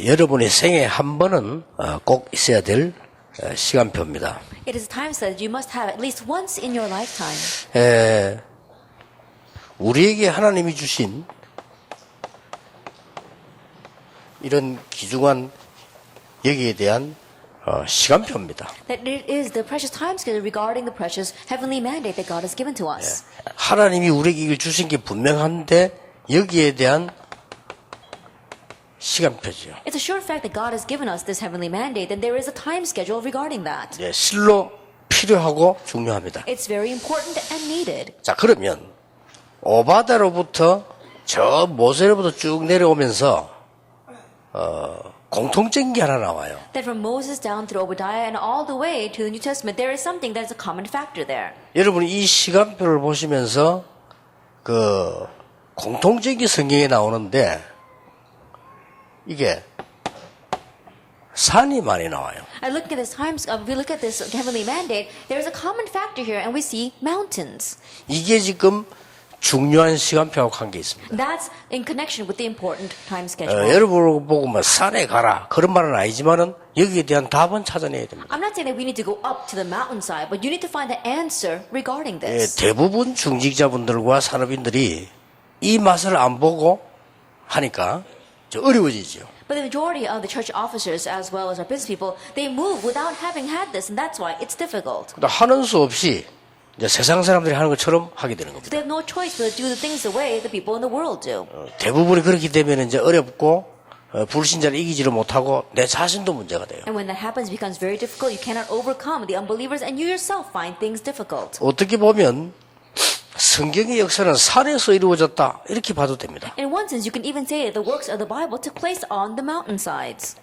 여러분의 생애 한 번은 꼭 있어야 될 시간표입니다. It is a time set that you must have at least once in your lifetime. 우리에게 하나님이 주신 이런 귀중한 여기에 대한 시간표입니다. That it is the precious time schedule regarding the precious heavenly mandate that God has given to us. 하나님이 우리에게 이걸 주신 게 분명한데 여기에 대한 시간표죠. It's a sure fact that God has given us this heavenly mandate, and there is a time schedule regarding that. 실로 필요하고 중요합니다. It's very important and needed. 자, 그러면 오바다로부터 저 모세로부터 쭉 내려오면서 공통적인 게 하나 나와요. That from Moses down through Obadiah and all the way to the New Testament, there is something that is a common factor there. 여러분이 이 시간표를 보시면서 공통적인 성경에 나오는데 이게 산이 많이 나와요. I look at this times. We look at this heavenly mandate. There is a common factor here, and we see mountains. 이게 지금 중요한 시간표하고 관계 있습니다. That's in connection with the important time schedule. 여러분을 보고 뭐 산에 가라 그런 말은 아니지만은 여기에 대한 답은 찾아내야 됩니다. I'm not saying that we need to go up to the mountainside, but you need to find the answer regarding this. 대부분 중직자분들과 산업인들이 이 맛을 안 보고 하니까 좀 어려워지죠. But the majority of the church officers, as well as our business people, they move without having had this, and that's why it's difficult. 하는 수 없이 이제 세상 사람들이 하는 것처럼 하게 되는 So 겁니다. they have no choice but to do the things the way the people in the world do. 대부분이 그렇게 되면 이제 어렵고 불신자를 이기지를 못하고 내 자신도 문제가 돼요. And when that happens, it becomes very difficult. You cannot overcome the unbelievers, and you yourself find things difficult. 어떻게 보면 성경의 역사는 산에서 이루어졌다 이렇게 봐도 됩니다. In one sense, you can even say that the works of the Bible took place on the mountainsides.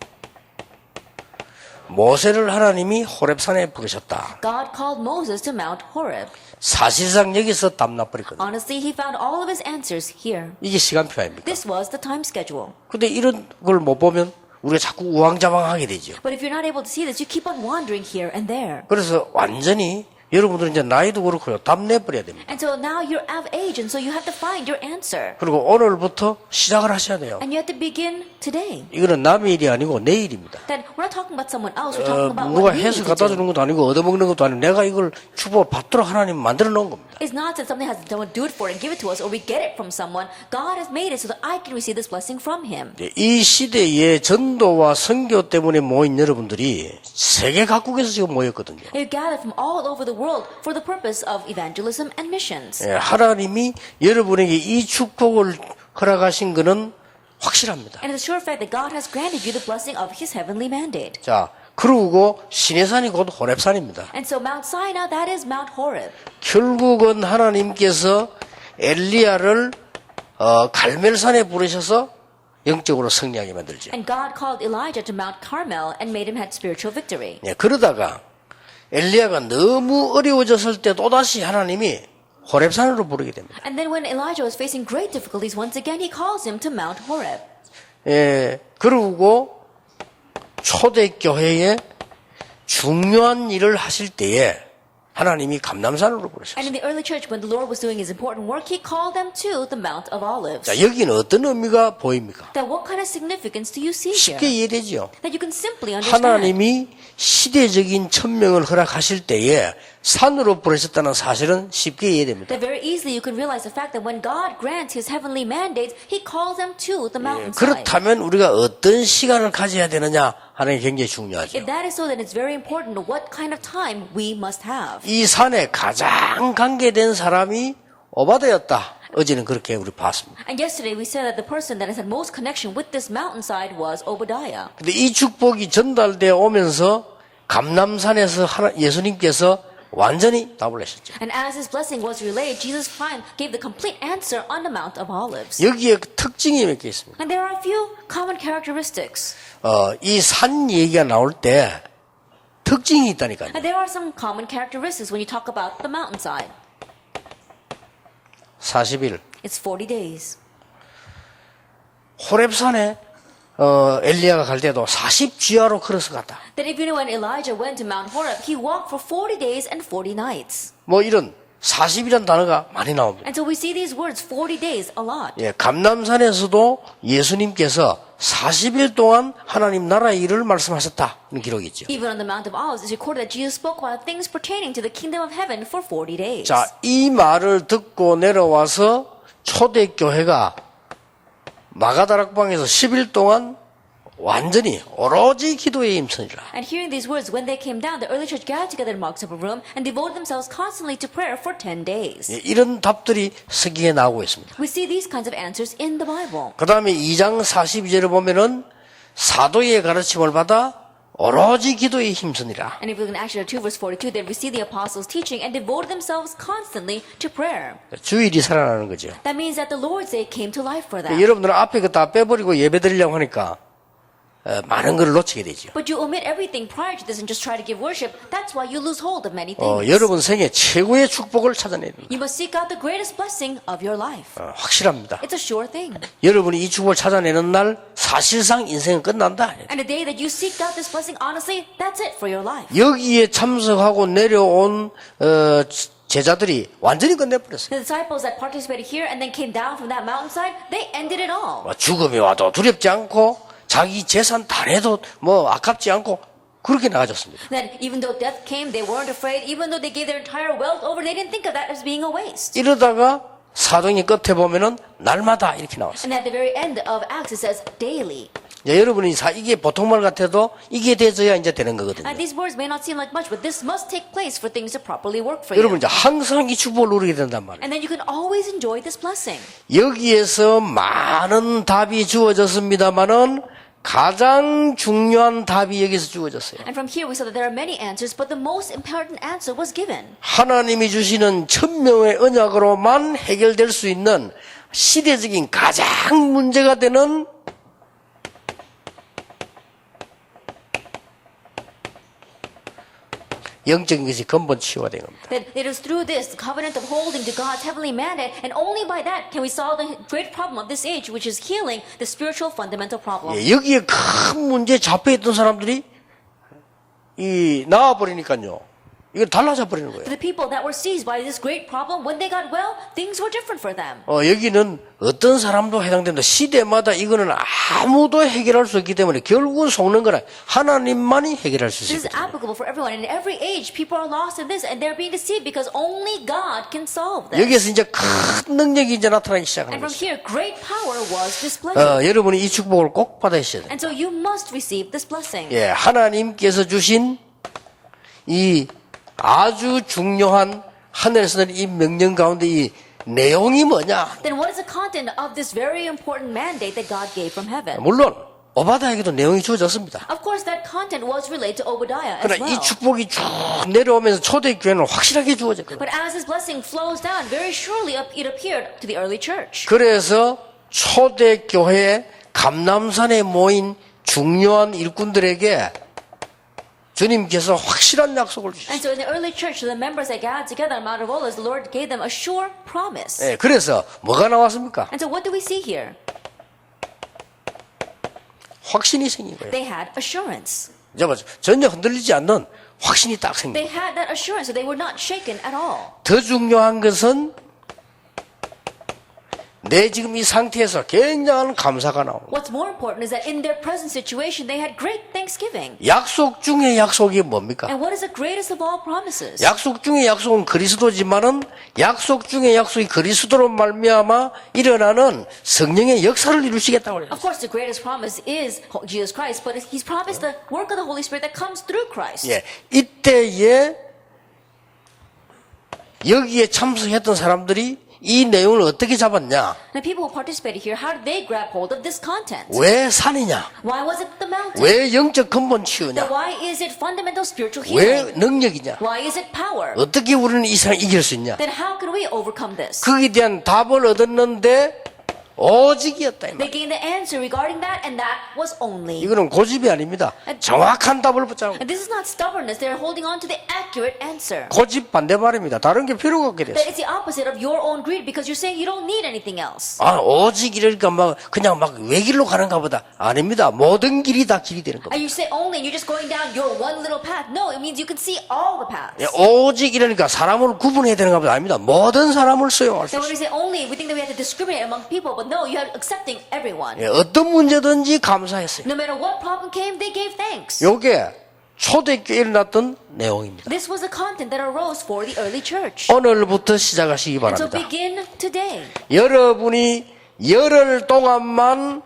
모세를 하나님이 호렙산에 부르셨다. God called Moses to Mount Horeb. 사실상 여기서 답나버렸거든요. Honestly, he found all of his answers here. 이게 시간표 아닙니까? This was the time schedule. 근데 이런 걸 못 보면 우리가 자꾸 우왕좌왕하게 되죠. But if you're not able to see this, you keep on wandering here and there. 그래서 완전히 여러분들은 이제 나이도 그렇고요. 답 내버려야 됩니다. And so now you're of age, and so you have to find your answer. 그리고 오늘부터 시작을 하셔야 돼요. And you have to begin today. 이거는 남의 일이 아니고 내 일입니다. That we're not talking about someone else, we're talking about 누가 what you 해서 need to 갖다 do. 주는 것도 아니고 얻어먹는 것도 아니고 내가 이걸 축복받도록 하나님 만들어 놓은 겁니다. It's not that something has someone do it for it and give it to us, or we get it from someone. God has made it so that I can receive this blessing from Him. 이 시대에 전도와 선교 때문에 모인 여러분들이 세계 각국에서 지금 모였거든요. You're gathered from all over the world for the purpose of evangelism and missions. 하나님이 여러분에게 이 축복을 허락하신 것은 확실합니다. And it's a sure fact that God has granted you the blessing of His heavenly mandate. 자, 그러고 시내산이 곧 호렙산입니다. And so Mount Sinai, that is Mount Horeb. 결국은 하나님께서 엘리야를 갈멜산에 부르셔서 영적으로 승리하게 만들죠. And God called Elijah to Mount Carmel and made him have spiritual victory. 그러다가 엘리야가 너무 어려워졌을 때 또다시 하나님이 호렙산으로 부르게 됩니다. And then when Elijah was facing great difficulties, once again he calls him to Mount Horeb. 그리고 초대교회에 중요한 일을 하실 때에 하나님이 감람산으로 부르셨어요. And in the early church, when the Lord was doing His important work, He called them to the Mount of Olives. 자, 여기는 어떤 의미가 보입니까? That what kind of significance do you see 쉽게 here? 이해되죠. That you can simply understand. 하나님이 시대적인 천명을 허락하실 때에 산으로 부르셨다는 사실은 쉽게 이해됩니다. That very easily you can realize the fact that when God grants His heavenly mandates, He calls them to the mountainside. 그렇다면 우리가 어떤 시간을 가져야 되느냐 하는 게 굉장히 중요하죠. If that is so, then it's very important what kind of time we must have. 이 산에 가장 관계된 사람이 오바다였다. 어제는 그렇게 우리 봤습니다. And yesterday we said that the person that has had most connection with this mountainside was Obadiah. 근데 이 축복이 전달되어 오면서 감람산에서 예수님께서 완전히 답을 하셨죠. And as His blessing was relayed, Jesus gave the complete answer on the Mount of Olives. 여기에 특징이 몇 개 있습니다. And there are a few common characteristics. 이 산 얘기가 나올 때 특징이 있다니까요. And there are some common characteristics when you talk about the mountainside. 40일. It's 40 days. 호렙산에 엘리야가 갈 때도 40지하로 걸어서 갔다. That if you know when Elijah went to Mount Horeb, he walked for 40 days and 40 nights. 뭐 이런 40이라는 단어가 많이 나옵니다. And so we see these words 40 days a lot. 감람산에서도 예수님께서 40일 동안 하나님 나라의 일을 말씀하셨다는 기록이 있죠. Even on the Mount of Olives, it's recorded that Jesus spoke about things pertaining to the kingdom of heaven for 40 days. 자, 이 말을 듣고 내려와서 초대교회가 마가다락방에서 10일 동안 완전히 오로지 기도에 힘쓰니라. And hearing these words, when they came down, the early church gathered together in Mark's upper room and devoted themselves constantly to prayer for 10 days. 예, 이런 답들이 서기에 나오고 있습니다. We see these kinds of answers in the Bible. 그 다음에 2장 42절을 보면은 사도의 가르침을 받아 오로지 기도에 힘쓰니라. And if we look in Acts 2 verse 42, then we see the apostles teaching and devoted themselves constantly to prayer. 주일이 살아나는 거죠. That means that the Lord's Day came to life for them. 여러분들은 앞에 그 다 빼버리고 예배 드리려고 하니까 많은 걸 놓치게 되죠. But you omit everything prior to this and just try to give worship. That's why you lose hold of many things. 여러분 생애 최고의 축복을 찾아내야 됩니다. You must seek out the greatest blessing of your life. 확실합니다. It's a sure thing. 여러분이 이 축복을 찾아내는 날 사실상 인생은 끝난다. And the day that you seeked out this blessing, honestly, that's it for your life. 여기에 참석하고 내려온 제자들이 완전히 끝내버렸어요. The disciples that participated here and then came down from that mountainside, they ended it all. 죽음이 와도 두렵지 않고 자기 재산 다 내도 아깝지 않고 그렇게 나아졌습니다. That even though death came, they weren't afraid. Even though they gave their entire wealth over, they didn't think of that as being a waste. 이러다가 사도행전 끝에 보면은 날마다 이렇게 나왔어요. And at the very end of Acts, it says daily. 여러분이 이게 보통 말 같아도 이게 돼서야 이제 되는 거거든요. And these words may not seem like much, but this must take place for things to properly work for 여러분 you. 이제 항상 이 축복을 누리게 된단 말이에요. And then you can always enjoy this blessing. 여기에서 많은 답이 주어졌습니다만은 가장 중요한 답이 여기서 주어졌어요. And from here we saw that there are many answers, but the most important answer was given. 하나님이 주시는 천명의 언약으로만 해결될 수 있는 시대적인 가장 문제가 되는 영적인 것이 근본 치유화된 겁니다. That it is through this covenant of holding to God's heavenly mandate, and only by that can we solve the great problem of this age, which is healing the spiritual fundamental problem. 여기에 큰 문제에 잡혀있던 사람들이 나와버리니까요. 이거 달라져 버리는 거예요. For the people that were seized by this great problem, when they got well, things were different for them. 여기는 어떤 사람도 해당됩니다. 시대마다 이거는 아무도 해결할 수 없기 때문에 결국은 속는 거라 하나님만이 해결할 수 This is 있거든요. applicable for everyone. In every age, people are lost in this, and they're being deceived because only God can solve this. 여기에서 이제 큰 능력이 이제 나타나기 시작하는 And from 거죠. here, great power was displayed. 여러분이 이 축복을 꼭 받으셔야 돼요. And so you must receive this blessing. 예, 하나님께서 주신 이 아주 중요한 하늘에서 이 명령 가운데 이 내용이 뭐냐? Then what is the content of this very important mandate that God gave from heaven? 물론 오바댜에게도 내용이 주어졌습니다. Of course, that content was related to Obadiah as 그러나 이 well. 축복이 쭉 내려오면서 초대교회는 확실하게 주어졌거든요. But as this blessing flows down, very surely it appeared to the early church. 그래서 초대교회 감람산에 모인 중요한 일꾼들에게 주님께서 확실한 약속을 주셨어요. And so in the early church, to the members that gathered together on Mount of Olives, the Lord gave them a sure promise. 예, 그래서 뭐가 나왔습니까? And so what do we see here? 확신이 생긴 거예요. They had assurance. 전혀 흔들리지 않는 확신이 딱 생긴 They 거예요. had that assurance, so they were not shaken at all. 더 중요한 것은 내 지금 이 상태에서 굉장한 감사가 나옵니다. What's more important is that in their present situation, they had great thanksgiving. 약속 중에 약속이 뭡니까? And what is the greatest of all promises? 약속 중에 약속은 그리스도지만은 약속 중에 약속이 그리스도로 말미암아 일어나는 성령의 역사를 이루시겠다고 그래요. Of course, the greatest promise is Jesus Christ, but He's promised the work of the Holy Spirit that comes through Christ. 예, 이때에 여기에 참석했던 사람들이 이 내용을 어떻게 잡았냐? The people who participated here, how did they grab hold of this content? 왜 산이냐? Why was it the mountain? 왜 영적 근본 Then 치유냐? why is it fundamental spiritual 왜 healing? 능력이냐? Why is it power? 어떻게 우리는 이 세상을 이길 수 있냐? Then how can we overcome this? 거기에 대한 답을 얻었는데 오직이었다 이 말. They gained the answer regarding that, and that was only. 이거는 고집이 아닙니다. 정확한 답을 붙잡고 And this is not stubbornness. They're holding on to the accurate answer. 고집 반대말입니다. 다른 게 필요가 없게 That 됐어. it's the opposite of your own greed because you're saying you don't need anything else. 오직 이러니까 그냥 외길로 가는가 보다. 아닙니다. 모든 길이 다 길이 되는 겁니다. And you say only, and you're just going down your one little path. No, it means you can see all the paths. 예, 오직 이러니까 사람을 구분해야 되는가 보다. 아닙니다. 모든 사람을 수용할 수 Then when 있어요. we say only, we think that we have to discriminate among people, but No, you are accepting everyone. 예, 어떤 문제든지 감사했어요. No matter what problem came, they gave thanks. 요게 초대교회에 일어났던 내용입니다. This was the content that arose for the early church. 오늘부터 시작하시기 And so 바랍니다. begin today. 여러분이 열흘 동안만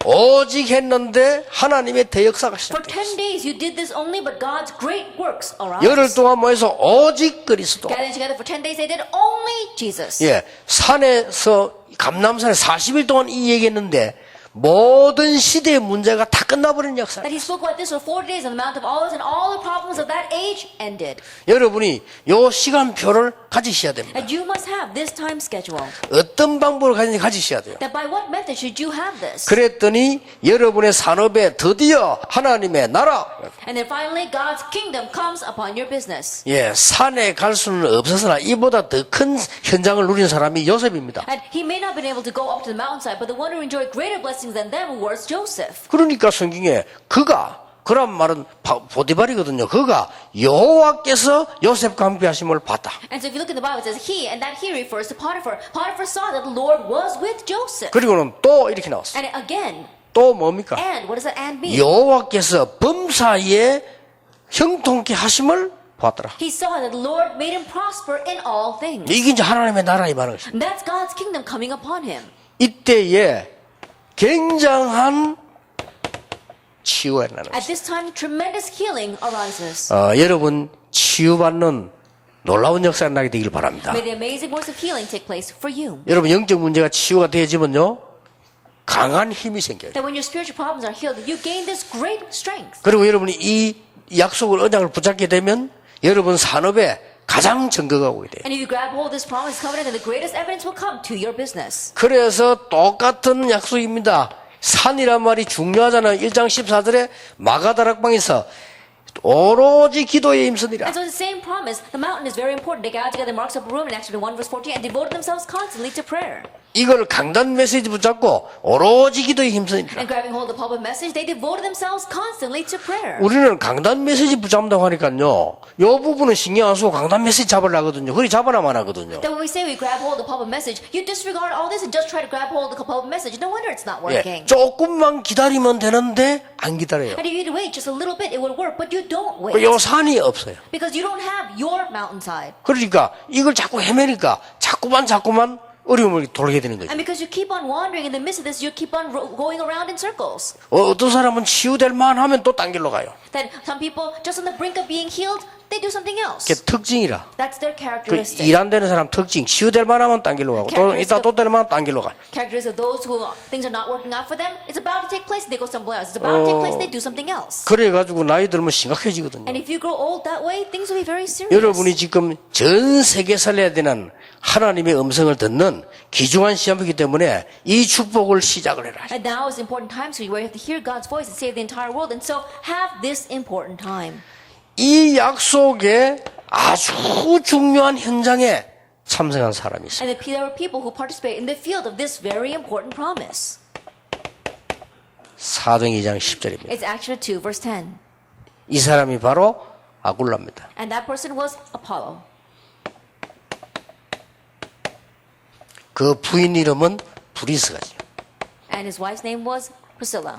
오직 했는데 하나님의 대역사가 For 시작돼요. 10 days you did this only, but God's great works 열흘 arise. 동안 모여서 오직 그리스도. Gathering together for 10 days, they did only Jesus. 예, 산에서 감남산에 40일 동안 이 얘기했는데 모든 시대의 문제가 다 끝나버린 역사. That he spoke about this for 40 days on the Mount of Olives, and all the problems of that age ended. 여러분이 요 시간표를 가지셔야 됩니다. And you must have this time schedule. 어떤 방법을 가지셔야 돼요. That by what method should you have this? 그랬더니 여러분의 산업에 드디어 하나님의 나라. And then finally, God's kingdom comes upon your business. 예, 산에 갈 수는 없었으나 이보다 더 큰 현장을 누린 사람이 요셉입니다. And he may not have been able to go up to the mountainside, but the one who enjoyed greater blessings than them was Joseph. 그러니까 성경에 그란 말은 보디발이거든요. 그가 여호와께서 요셉과 함께 하심을 봤다. And so if you look in the Bible, it says he, and that he refers to Potiphar. Potiphar saw that the Lord was with Joseph. 그리고는 또 이렇게 나왔어요. And again, 또 뭡니까? and, what does that and mean? 여호와께서 범사에 형통케 하심을 봤더라. He saw that the Lord made him prosper in all things. 이게 이제 하나님의 나라 이 말인 것입니다. And that's God's kingdom coming upon him. 이때에 굉장한 치유가 일어나는 At this time, tremendous healing arises. 여러분 치유받는 놀라운 역사가 나게 되길 바랍니다. May the amazing works of healing take place for you. 여러분 영적 문제가 치유가 되어지면요 강한 힘이 생겨요. That when your spiritual problems are healed, you gain this great strength. 그리고 여러분이 이 약속을 언약을 붙잡게 되면 여러분 산업에 가장 증거가 오게 돼요. And if you grab hold of this promise covenant, then the greatest evidence will come to your business. 그래서 똑같은 약속입니다. 산이란 말이 중요하잖아요. 1장 14절에 마가다락방에서 오로지 기도에 힘쓰니라. And so the same promise, the mountain is very important. They gathered together in Mark's upper room in Acts 1 verse 14 and devoted themselves constantly to prayer. 이걸 강단 메시지 붙잡고 오로지 기도에 힘쓰니라. And grabbing hold of the pulpit message, they devoted themselves constantly to prayer. 우리는 강단 메시지 붙잡는다고 하니까요. 요 부분은 신경 안 쓰고 강단 메시지 잡으려거든요. 그리 잡아나만 하거든요. That when we say we grab hold of the pulpit message, you disregard all this and just try to grab hold of the pulpit message. No wonder it's not 예, working. 조금만 기다리면 되는데 안 기다려요. And if you wait just a little bit, it would work, but you don't wait. 요 산이 없어요. Because you don't have your mountainside. 그러니까 이걸 자꾸 헤매니까 자꾸만 어려움을 돌게 되는 거죠. And because you keep on wandering in the midst of this, you keep on going around in circles. 어떤 사람은 치유될 만하면 또 딴 길로 가요. That some people, just on the brink of being healed, they do something else. 그게 특징이라. That's their 그 characteristic. 일 안 되는 사람 특징. 치유될 만하면 딴 길로 가고 또 이따 또 될 만하면 딴 길로 가요. Characteristic of those who things are not working out for them, it's about to take place, they go somewhere else. It's about to take place, they do something else. 그래가지고 나이 들면 심각해지거든요. And if you grow old that way, things will be very serious. 여러분이 지금 전 세계 살려야 되는 하나님의 음성을 듣는 귀중한 시험이기 때문에 이 축복을 시작을 해라. And now is important time, so you have to hear God's voice and save the entire world. And so have this important time. 이 약속에 아주 중요한 현장에 참석한 사람이 있어요. And there were people who participate in the field of this very important promise. 사도행 2장 10절입니다. It's Acts 2 verse 10. 이 사람이 바로 아굴라입니다. And that person was Apollo. 그 부인 이름은 브리스가죠. And his wife's name was Priscilla.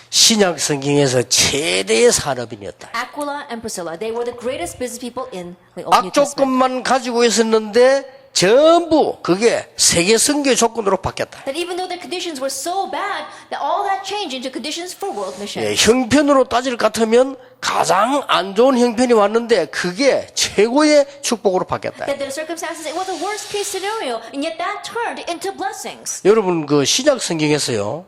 신약 성경에서 최대의 산업인이었다. Aquila and Priscilla, they were the greatest business people in the Old New Testament. 악조건만 가지고 있었는데 전부 그게 세계 선교 조건으로 바뀌었다. That even though the conditions were so bad, that all that changed into conditions for world mission. 예, 형편으로 따질 것 같으면 가장 안 좋은 형편이 왔는데 그게 최고의 축복으로 바뀌었다. That the circumstances, it was a worst case scenario, and yet that turned into blessings. 여러분 그 신약 성경에서요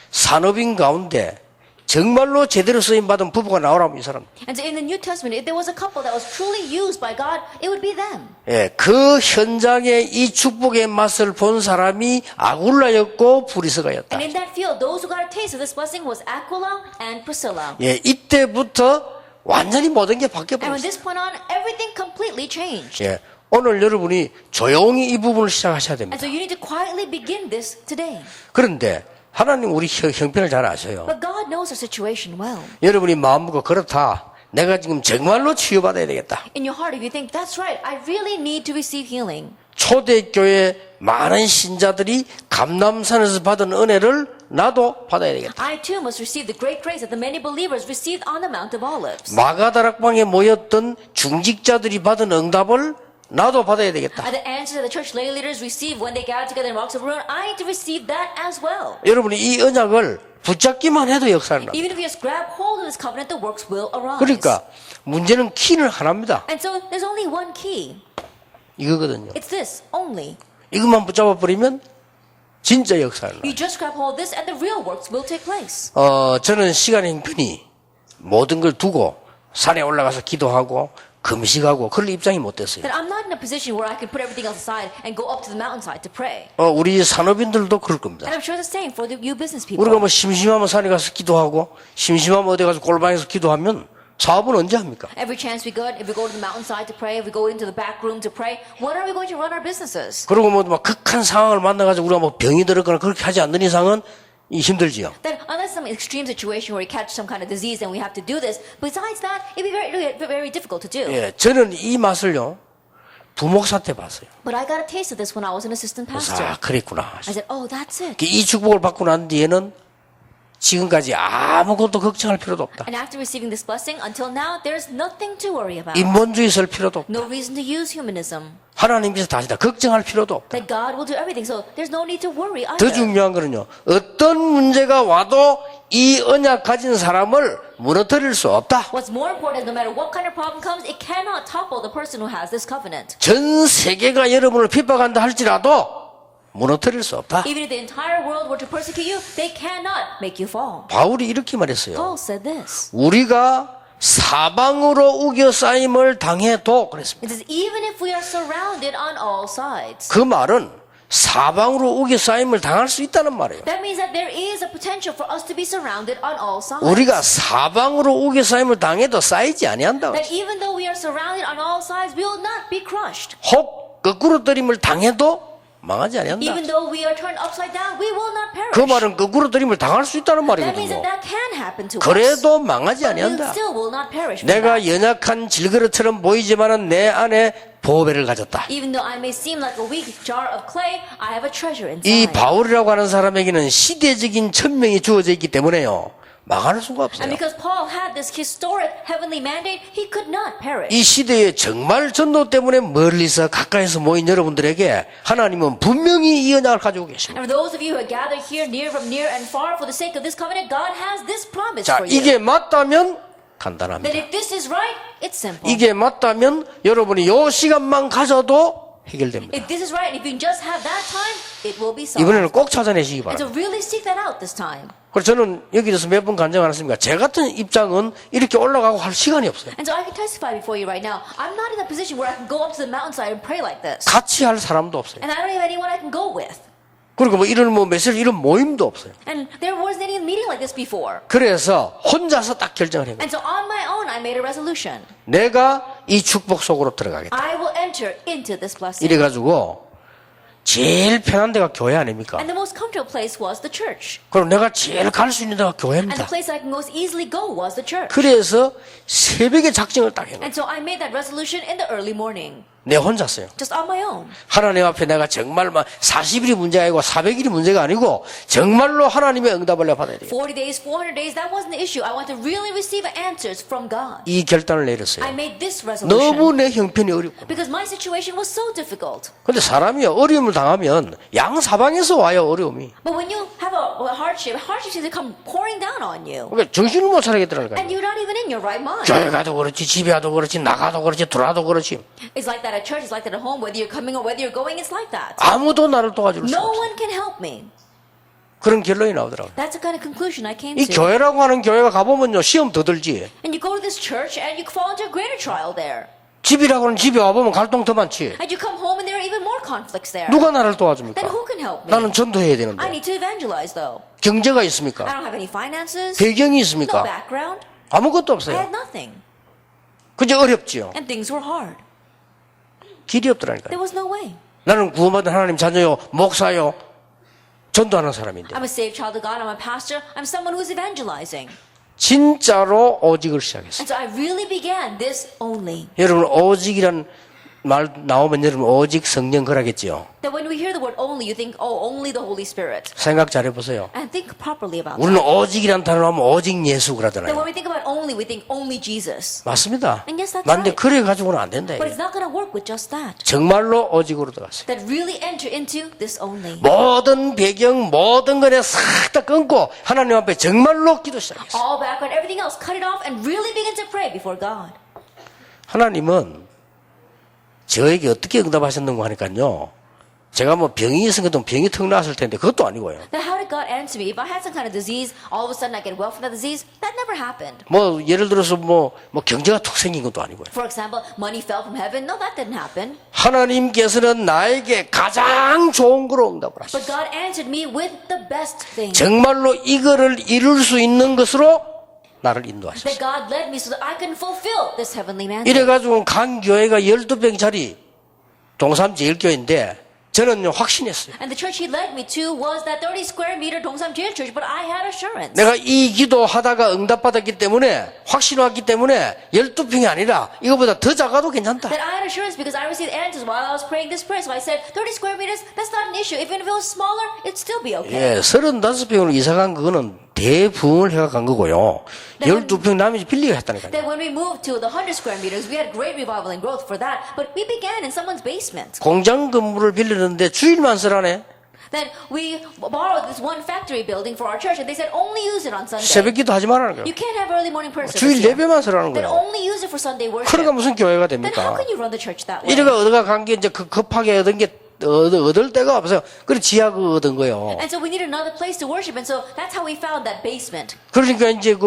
산업인 가운데 정말로 제대로 쓰임 받은 부부가 나오라면 이 사람. And so in the New Testament, if there was a couple that was truly used by God, it would be them. 예, 그 현장에 이 축복의 맛을 본 사람이 아굴라였고 브리스가였다. And in that field, those who got a taste of this blessing was Aquila and Priscilla. 예, 이때부터 완전히 모든 게 바뀌어 And 버렸어요. from this point on, everything completely changed. 예, 오늘 여러분이 조용히 이 부분을 시작하셔야 And 됩니다. so you need to quietly begin this today. 그런데 하나님 우리 형편을 잘 아셔요. But God knows our situation well. 여러분이 마음 먹고 그렇다. 내가 지금 정말로 치유받아야 되겠다. In your heart, if you think, that's right, I really need to receive healing. 초대교회 많은 신자들이 감람산에서 받은 은혜를 나도 받아야 되겠다. I too must receive the great grace that the many believers received on the Mount of Olives. 마가다락방에 모였던 중직자들이 받은 응답을 나도 받아야 되겠다. And the answer that the church lay leaders received when they gathered together in rocks of ruin, I need to receive that as well. 여러분이 이 언약을 붙잡기만 해도 역사를 납니다. Even if you just grab hold of this covenant, the works will arise. 그러니까 문제는 키는 하나입니다. And so there's only one key. 이거거든요. It's this only. 이것만 붙잡아 버리면 진짜 역사를 납니다. You just grab hold of this, and the real works will take place. 저는 시간의 형편이 모든 걸 두고 산에 올라가서 기도하고 금식하고 그럴 입장이 못 됐어요. That I'm not in a position where I can put everything else aside and go up to the mountainside to pray. 우리 산업인들도 그럴 겁니다. And I'm sure the same for you business people. 우리가 뭐 심심하면 산에 가서 기도하고 심심하면 어디 가서 골방에서 기도하면 사업은 언제 합니까? Every chance we get, if we go to the mountainside to pray, if we go into the back room to pray, when are we going to run our businesses? 그리고 뭐 막 극한 상황을 만나가지고 우리가 뭐 병이 들었거나 그렇게 하지 않는 이상은 이 힘들지요. Then unless some extreme situation where we catch some kind of disease and we have to do this, besides that, it'd be very difficult to do. 예, 저는 이 맛을요 부목사 때 봤어요. But I got a taste of this when I was an assistant pastor. 아, 그랬구나. I said, oh, that's it. 이 축복을 받고 난 뒤에는 지금까지 아무것도 걱정할 필요도 없다. And after receiving this blessing, until now, there's nothing to worry about. 인본주의 쓸 필요도 없다. No reason to use humanism. 하나님께서 다시다 걱정할 필요도 없다. That God will do everything, so there's no need to worry 더 either. 중요한 거는요. 어떤 문제가 와도 이 언약 가진 사람을 무너뜨릴 수 없다. What's more important is no matter what kind of problem comes, it cannot topple the person who has this covenant. 전 세계가 여러분을 핍박한다 할지라도 무너뜨릴 수 없다. Even if the entire world were to persecute you, they cannot make you fall. 바울이 이렇게 말했어요. Paul said this. 우리가 사방으로 우겨싸임을 당해도 그랬습니다. It says, even if we are surrounded on all sides. 그 말은 사방으로 우겨싸임을 당할 수 있다는 말이에요. That means that there is a potential for us to be surrounded on all sides. 우리가 사방으로 우겨싸임을 당해도 쌓이지 아니한다. That even though we are surrounded on all sides, we will not be crushed. 혹 거꾸로 들임을 당해도 망하지 아니한다. Even though we are turned upside down, we will not perish. 그 말은 거꾸로 들임을 당할 수 있다는 That means 말이거든요. that can happen to us. 그래도 망하지 But we 아니한다. still will not perish. from 내가 that. 연약한 질그릇처럼 보이지만은 내 안에 보배를 가졌다. Even though I may seem like a weak jar of clay, I have a treasure 이 inside. 바울이라고 하는 사람에게는 시대적인 천명이 주어져 있기 때문에요. 망할 수가 And 없어요. because Paul had this historic heavenly mandate, he could not perish. 이 시대에 정말 전도 때문에 멀리서 가까이서 모인 여러분들에게 하나님은 분명히 이 언약을 가지고 계십니다. And for those of you who are gathered here, from near and far, for the sake of this covenant, God has this promise 자, for you. 이게 맞다면 That 간단합니다. if this is right, it's simple. 이게 맞다면 여러분이 요 시간만 가져도 해결됩니다. If this is right, and if you just have that time, it will be solved. 이번에는 꼭 찾아내시기 And 바랍니다. so really seek that out this time. 그래서 저는 여기서 몇 번 간증 안 했습니까? 제 같은 입장은 이렇게 올라가고 할 시간이 없어요. And so I can testify before you right now. I'm not in a position where I can go up to the mountainside and pray like this. 같이 할 사람도 없어요. And I don't have anyone I can go with. 그리고 뭐 이런 메시지 이런 모임도 없어요. And there wasn't any meeting like this before. 그래서 혼자서 딱 결정을 한 거예요. And so on my own, I made a resolution. 내가 이 축복 속으로 들어가겠다. I will enter into this blessing. 이래가지고 제일 편한 데가 교회 아닙니까? And the most comfortable place was the church. 그럼 내가 제일 갈 수 있는 데가 And the 교회입니다. place I can most easily go was the church. 그래서 새벽에 작정을 딱 해요. And so I made that resolution in the early morning. 내 혼자서요. Just on my own. 하나님 앞에 내가 정말 40일이 문제가 아니고 400일이 문제가 아니고 정말로 하나님의 응답을 내가 받아야 돼요. 40 days, 400 days, that wasn't the issue. I want to really receive answers from God. 이 결단을 내렸어요. I made this 너무 resolution 내 형편이 어렵고. because my situation was so difficult. 근데 사람이 어려움을 당하면 양사방에서 와요, 어려움이. But when you have a hardship seems to come pouring down on you. 그러니까 정신을 못 차리겠더라고요. And you're not even in your right mind. 교회 가도 그렇지, 집에 가도 그렇지, 나가도 그렇지, 돌아도 그렇지. It's like that at church, it's like that at home, whether you're coming or whether you're going, it's like that. 아무도 나를 도와줄 수 No 없어. one can help me. 그런 결론이 나오더라고요. That's the kind of conclusion I came 이 to. 교회라고 하는 교회가 가보면요, 시험 더 들지. And you go to this church and you fall into a greater trial there. 집이라고 하는 집에 와보면 갈등 더 많지. And you come home and there are even more conflicts there. 누가 나를 도와줍니까? Then who can help me? 나는 전도해야 I 되는데. need to evangelize though. 경제가 I 있습니까? don't have any finances, 배경이 no 있습니까? background. 아무것도 I 없어요. had nothing. 그저 어렵지요. And things were hard. 길이 없더라니까요. There was no way. 나는 구원받은 하나님 자녀요, 목사요, 전도하는 사람인데. I'm a saved child of God. I'm a pastor. I'm someone who's evangelizing. 진짜로 오직을 시작했어요. And so I really began this only. 여러분, 오직이란 말 나오면 여러분 오직 성령 그러겠지요. That when we hear the word only, you think, oh, only the Holy Spirit. 생각 잘 해보세요. And think properly about 우리는 that. 오직이란 단어로 하면 오직 예수 That 그러잖아요. when we think about only, we think only Jesus. 맞습니다. And yes, that's 맞는데 right. 그래 가지고는 안 된다. But it's not going to work with just that. 정말로 오직으로 들어갔어요. That really enter into this only. 모든 배경, 모든 거에 싹 다 끊고 하나님 앞에 정말로 기도 시작했어요. All background, everything else, cut it off and really begin to pray before God. 하나님은 저에게 어떻게 응답하셨는가 하니까요. 제가 뭐 병이 있으니까 병이 턱 나왔을 텐데 그것도 아니고요. Then how did God answer me? If I had some kind of disease, all of a sudden I get well from that disease? That never happened. 뭐 예를 들어서 뭐 경제가 툭 생긴 것도 아니고요. For example, money fell from heaven? No, that didn't happen. 하나님께서는 나에게 가장 좋은 거로 응답을 하셨어요. But God answered me with the best thing. 정말로 이거를 이룰 수 있는 것으로 나를 인도하셨어요. That God led me so that I can fulfill this heavenly mandate. 이래가지고 간 교회가 12평짜리 동삼제일교회인데 저는 확신했어요. And the church he led me to was that 30 square meter Dongsan Jail church, but I had assurance. 내가 이 기도하다가 응답받았기 때문에 확신 왔기 때문에 12평이 아니라 이거보다 더 작아도 괜찮다. That I had assurance because I received answers while I was praying this prayer. So I said, 30 square meters, that's not an issue. Even if it was smaller, it'd still be okay. 예, 35평으로 이사간 그거는 대부흥을 해가 간 거고요. 12평 남이 빌리가 했다니까요. That when we moved to the 100 square meters, we had great revival and growth for that. But we began in someone's basement. 공장 건물을 빌리는데 주일만 쓰라네. Then we borrowed this one factory building for our church, and they said only use it on Sunday. 새벽기도 하지 말라는 거예요. You can't have early morning prayer 주일 service here. 예배만 쓰라는 Then 거예요. only use it for Sunday worship. 그러니까 무슨 교회가 Then how 됩니까? can you run the church that way? 이래가 얻어가 간 게 이제 그 급하게 얻은 게 얻을 데가 없어요. 그래 지하 그 얻은 거예요. And so we need another place to worship, and so that's how we found that basement. 그러니까 이제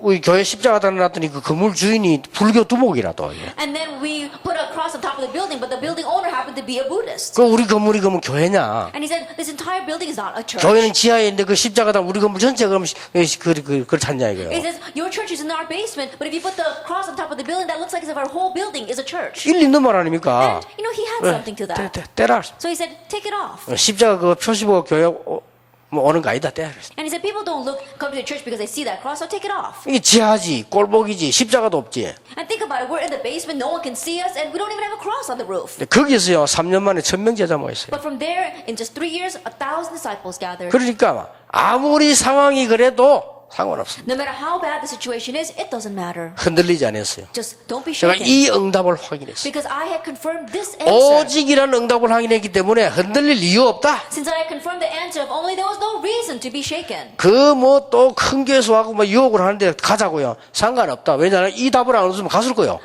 우리 교회 십자가 달아놨더니 그 건물 주인이 불교 두목이라도. And then we put a cross on top of the building, but the building owner happened to be a Buddhist. 그 우리 건물이 그러면 교회냐? And he said, this entire building is not a church. 교회는 지하에 있는데 그 십자가 달 우리 건물 전체 그럼 그걸 찾냐 He 이거예요. says, your church is in our basement, but if you put the cross on top of the building, that looks like as if our whole building is a church. 일리 있는 말 아닙니까? And, you know, he had something to that. 떼라. So he said, take it off. 십자가 그 표시보고 교회 오는 거 아니다 떼라. And he said, people don't come to the church because they see that cross, so take it off. 이게 지하지 꼴보기지 십자가도 없지. And think about it, we're in the basement, no one can see us, and we don't even have a cross on the roof. 거기서요 3년 만에 1000명 제자 모였어요. But from there, in just 3 years, 1,000 disciples gathered. 그러니까 아무리 상황이 그래도 상관없습니다. No matter how bad the situation is, it doesn't matter. 흔들리지 않았어요. Just don't be 제가 shaken. 이 응답을 확인했어요. Because I had confirmed this answer. 오직이라는 응답을 확인했기 때문에 흔들릴 이유 없다. Since I had confirmed the answer of only, there was no reason to be shaken. 그 뭐 또 큰 교수하고 뭐 유혹을 하는데 가자고요. 상관없다. 왜냐하면 이 답을 안 얻으면 갔을 거예요.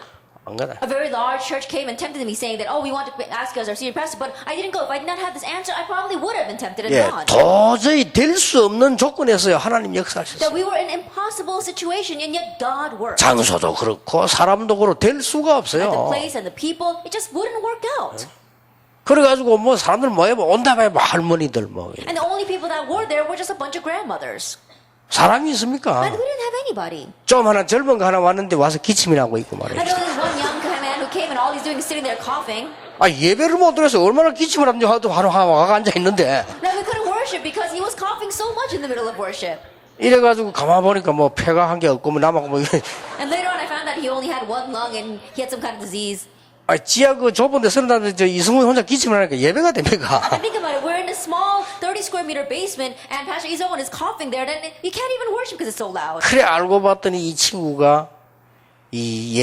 안 가다. A very large church came and tempted me, saying that, oh, we want to ask you as our senior pastor, but I didn't go. If I did not have this answer, I probably would have been tempted and 예, gone. 도저히 될 수 없는 조건에서요. 하나님 역사하셨어요. That we were in an impossible situation, and yet God worked. 장소도 그렇고 사람도 그렇고 될 수가 At the 없어요. place and the people, it just wouldn't work out. 그래가지고 뭐 사람들 뭐 해봐 온다봐야 뭐 할머니들 뭐 And the only people that were there were just a bunch of grandmothers. 사람이 있습니까? And we didn't have anybody. 좀 하나 젊은 거 하나 왔는데 와서 기침이나고 있고 And 말이에요. there was this one young man who came, and all he's doing is sitting there coughing. 아 예배를 못 들어서 얼마나 기침을 하는지 하도 바로 와가 앉아 있는데 Now we couldn't worship because he was coughing so much in the middle of worship. 이래가지고 가만 보니까 뭐 폐가 한 개 없고 뭐 남았고 뭐 And later on, I found that he only had one lung and he had some kind of disease. 아 지하 그 좁은데 서른다들 저 이승훈이 혼자 기침을 하니까 예배가 됩니까? And think about it, we're in a small 30 square meter basement, and Pastor Izone is coughing there, then you can't even worship because it's so loud. 그래 알고 봤더니 이 친구가 이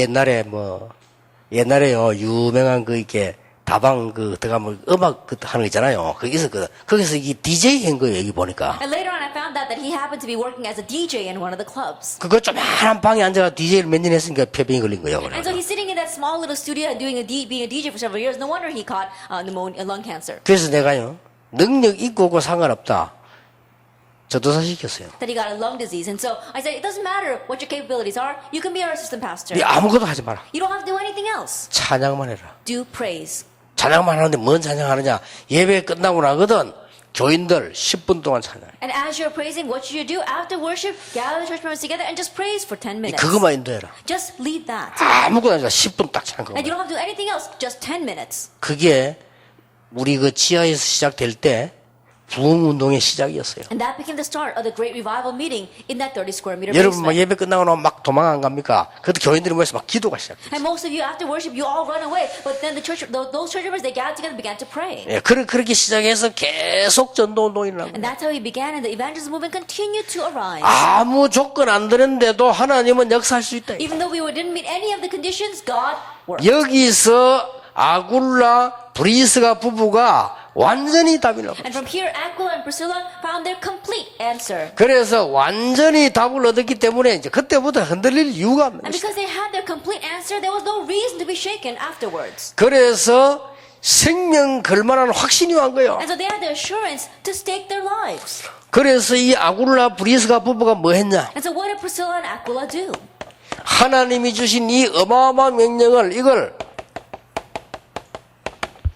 옛날에요 유명한 그 이렇게 다방 그 들어가면 음악 그 하는 거 있잖아요. 거기 있었거든. 거기서 이 DJ 한 거예요. 여기 보니까. And later on, I found out that he happened to be working as a DJ in one of the clubs. 그거 조그만한 방에 앉아가 DJ를 몇 년 했으니까 폐병이 걸린 거예요. And so he's sitting in that small little studio and being a DJ for several years. No wonder he caught pneumonia, lung cancer. 그래서 내가요 능력 있고 없고 상관없다. 저도사 시켰어요. That he got a lung disease. And so I said, it doesn't matter what your capabilities are. You can be our assistant pastor. 네 아무것도 하지 마라. You don't have to do anything else. 찬양만 해라. Do praise. 찬양만 하는데 뭔 찬양하느냐. 예배 끝나고 나거든. 교인들 10분 동안 찬양해. And as you're praising, what should you do? After worship, gather the church members together and just praise for 10 minutes. 그것만 인도해라. Just lead that. 아무것도 아니라 10분 딱 찬양. And you don't have to do anything else. Just 10 minutes. 그게 우리 그 지하에서 시작될 때 부흥운동의 시작이었어요. And that became the start of the great revival meeting in that 30 square meter 여러분 막 basement. 예배 끝나고 나면 막 도망 안 갑니까? 그때 교인들이 모여서 막 기도가 시작해요. And most of you, after worship, you all run away. But then the church, those church members, they gathered together and began to pray. 예, 그렇게 시작해서 계속 전도운동이 일어난 And 거예요. that's how it began, and the evangelism movement continued to arise. 아무 조건 안 되는데도 하나님은 역사할 수 있다. Even though didn't meet any of the conditions, God worked. 여기서 아굴라 브리스가 부부가 완전히 답이 나고 And from here, Aquila and Priscilla found their complete answer. 그래서 완전히 답을 얻었기 때문에 이제 그때부터 흔들릴 이유가 없는 And 것이다. because they had their complete answer, there was no reason to be shaken afterwards. 그래서 생명 걸만한 확신이 온 거예요. And so they had the assurance to stake their lives. 그래서 이 아굴라 브리스가 부부가 뭐 했냐? And so what did Priscilla and Aquila do? 하나님이 주신 이 어마어마한 명령을 이걸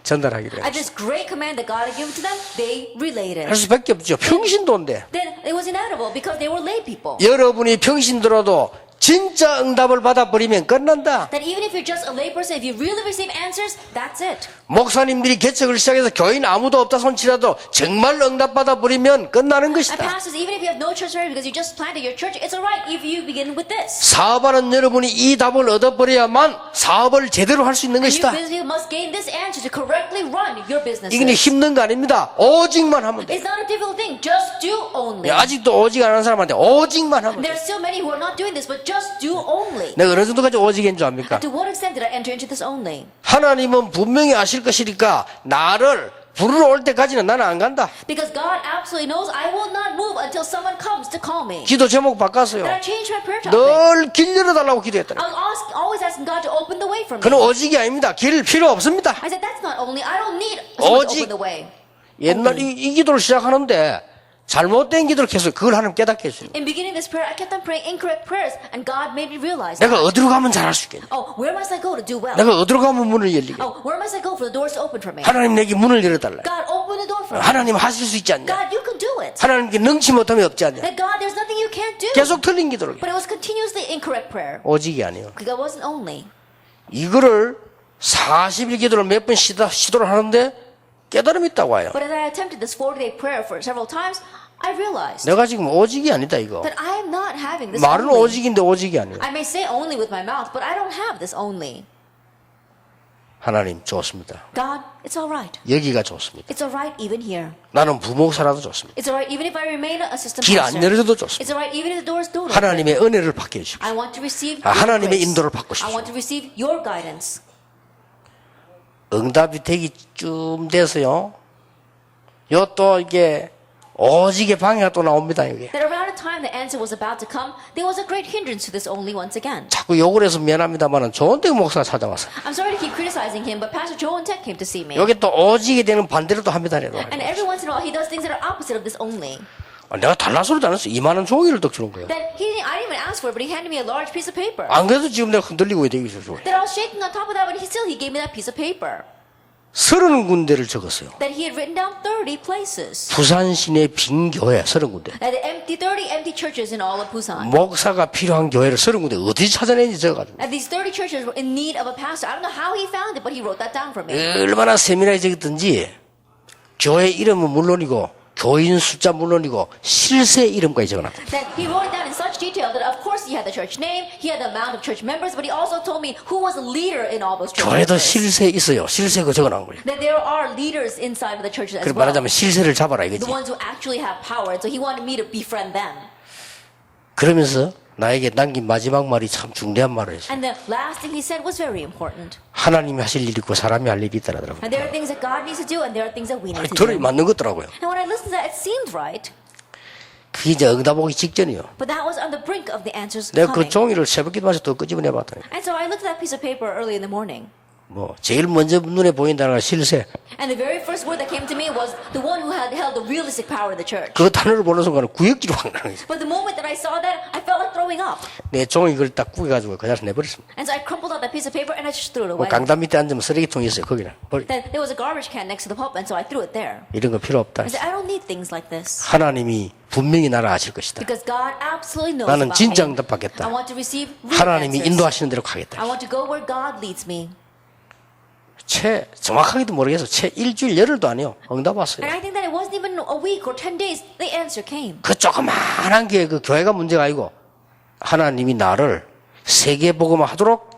전달하기로 At 했어요. this great command that God had given to them, they relayed 할 it. 수밖에 없죠. 평신도인데. Then it was inedible because they were lay people. 여러분이 평신도라도 진짜 응답을 받아버리면 끝난다. That even if you're just a lay person, if you really receive answers, that's it. 목사님들이 개척을 시작해서 교인 아무도 없다 손치라도 정말 응답 받아버리면 끝나는 And 것이다. pastors, even if you have no church member because you just planted your church, it's alright if you begin with this. 사업하는 여러분이 이 답을 얻어버려야만 사업을 제대로 할 수 있는 And you 것이다. business must gain this answer to correctly run your 이게 businesses. 힘든 거 아닙니다. 오직만 하면 돼. It's not a difficult thing. Just do only. 아직도 오직 안 하는 사람한테 오직만 하면 There 돼. are still many who are not doing this, but just do only. 내가 어느 정도까지 오직인 줄 압니까? To what extent did I enter into this only? 하나님은 분명히 아실 것이니까 나를 부르러 올 때까지는 나는 안 간다. Because God absolutely knows I will not move until someone comes to call me. 기도 제목 바꿨어요. Then I changed my prayer topic. 늘 길 열어달라고 기도했다. I was always asking God to open the way for me. 그는 오직이 아닙니다. 길 필요 없습니다. I said, that's not only. I don't need someone to 오직 open the way. 옛날 이 기도를 시작하는데 잘못된 기도를 계속 그걸 하나님 깨닫게 해주는 거예요. In beginning this prayer, I kept on praying incorrect prayers, and God made me realize. 내가 어디로 가면 잘할 수 있겠냐? Oh, where must I go to do well? 내가 어디로 가면 문을 열리겠냐? Oh, where must I go for the doors to open for me? 하나님 내게 문을 열어달라. God, open the door for me. 하나님 하실 수 있지 않냐? God, you can do it. 하나님께 능치 못함이 없지 않냐? That God, there's nothing you can't do. 계속 틀린 기도를 해요. But it was continuously incorrect prayer. 오직이 아니에요. Because it wasn't only. 이거를 40일 기도를 몇 번 시도를 하는데 깨달음이 있다고 와요. But as I attempted this 40-day prayer for several times, I realized 내가 지금 오직이 아니다 이거. that I am not having this 말은 only. 오직인데 오직이 아니에요. I may say only with my mouth, but I don't have this only. 하나님 좋습니다. God, it's all right. 여기가 좋습니다. It's all right even here. 나는 부목사라도 좋습니다. It's all right even if I remain an assistant 길 안 pastor. 열어줘도 좋습니다. It's all right even if the doors don't open. 하나님의 은혜를 받게 해주십시오. I want to receive 아, your 하나님의 grace. 인도를 받고 싶습니다. I want to receive your guidance. 응답이 되기쯤 돼서요. 요 또 이게 오직의 방해가 또 나옵니다. 여기. That around the time the answer was about to come, there was a great hindrance to this only once again. 자꾸 욕을 해서 미안합니다만 좋은데 목사가 찾아왔어요. I'm sorry to keep criticizing him, but Pastor Joe and Tech came to see me. 여기 또 오직이 되는 반대로 또 합니다. And every once in a while, he does things that are opposite of this only. 내가 달라서도 안 했어. 2만 원 종이를 또 주는 거예요. That I didn't even ask for it, but he handed me a large piece of paper. 안 그래도 지금 내가 흔들리고 있대. That I was shaking on top of that, but he gave me that piece of paper. 30군데를 적었어요. That he had written down 30 places. 부산 시내 빈 교회 30군데. That the 30 empty churches in all of Busan. 목사가 필요한 교회를 30군데 어디 찾아내는지 적어가지고. And these 30 churches were in need of a pastor. I don't know how he found it, but he wrote that down for me. 얼마나 세밀하게 적었든지 교회 이름은 물론이고 교인 숫자 물론이고 실세 이름까지 적어놨다. That he wrote it down in such detail that of course he had the church name, he had the amount of church members, but he also told me who was a leader in all those church 교회도 members. 실세 있어요. 실세 그 적어놓은 거예요. That there are leaders inside of the churches as 그래 well. 말하자면 실세를 잡아라 이거지. The ones who actually have power. So he wanted me to befriend them. 그러면서 나에게 남긴 마지막 말이 참 중대한 말을 했어요. And the last thing he said was very important. 하나님이 하실 일이 있고 사람이 할 일이 있다라더라고요. And there are things that God needs to do, and there are things that we need to 들으니 do. 맞는 것더라고요. And when I listened to that, it seemed right. 그게 이제 응답 오기 직전이요. But that was on the brink of the answers 내가 그 coming. 종이를 새벽 기도하면서 또 끄집어내 봤더니 And so I looked at that piece of paper early in the morning. 뭐 제일 먼저 눈에 보인다는 건 실세. And the very first word that came to me was the one who had held the realistic power of the church. 그 단어를 보는 순간 구역지로 확 나는 거죠. But the moment that I saw that, I felt like throwing up. 내 종이 그걸 딱 구겨가지고 그 자리에서 내버렸습니다. And so I crumpled out that piece of paper and I just threw it 뭐 away. 강단 밑에 앉으면 쓰레기통이 있어요. 거기는 버리. Then there was a garbage can next to the pulpit, and so I threw it there. 이런 거 필요 없다. I said, I don't need things like this. 하나님이 분명히 나를 아실 것이다. Because God absolutely knows 나는 about 진짜 me. 응답 받겠다. I want to receive real 하나님이 answers. 인도하시는 대로 I 가겠다. want to go where God leads me. 정확하게도 모르겠어. 채 일주일 열흘도 아니요. 응답 왔어요. And I think that it wasn't even a week or 10 days, the answer came. 그 조그만한 게 그 교회가 문제가 아니고 하나님이 나를 세계 복음화 하도록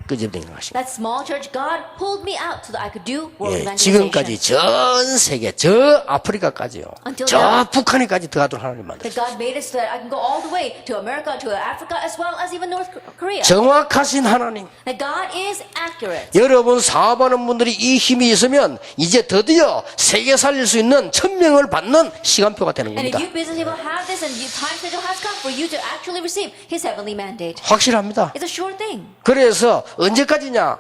끄집어낸 것입니다. That small church, God pulled me out so that I could do world 예, evangelization. 지금까지 전 세계, 저 아프리카까지요. Until 저 now. 북한에까지 들어가도록 하나님 That 만드셨어요. God made it so that I can go all the way to America, to Africa, as well as even North Korea. 정확하신 하나님. That God is accurate. 여러분 사업하는 분들이 이 힘이 있으면 이제 드디어 세계 살릴 수 있는 1000명을 받는 시간표가 되는 And if 겁니다. you business people have this and your time schedule has come for you to actually receive His heavenly mandate. 확실합니다. It's a sure thing. 그래서 언제까지냐?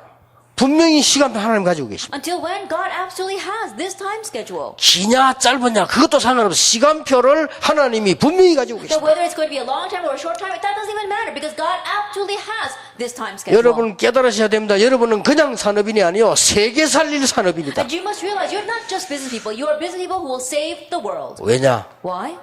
분명히 시간표 하나님 가지고 계십니다. Until when God absolutely has this time schedule. 기냐 짧으냐 그것도 상관없어. 시간표를 하나님이 분명히 가지고 So 계십니다. whether it's going to be a long time or a short time, that doesn't even matter because God absolutely has this time schedule. 여러분 깨달으셔야 됩니다. 여러분은 그냥 산업인이 아니요 세계 살릴 산업인이다. And you must realize you're not just business people. You are business people who will save the world. 왜냐? Why?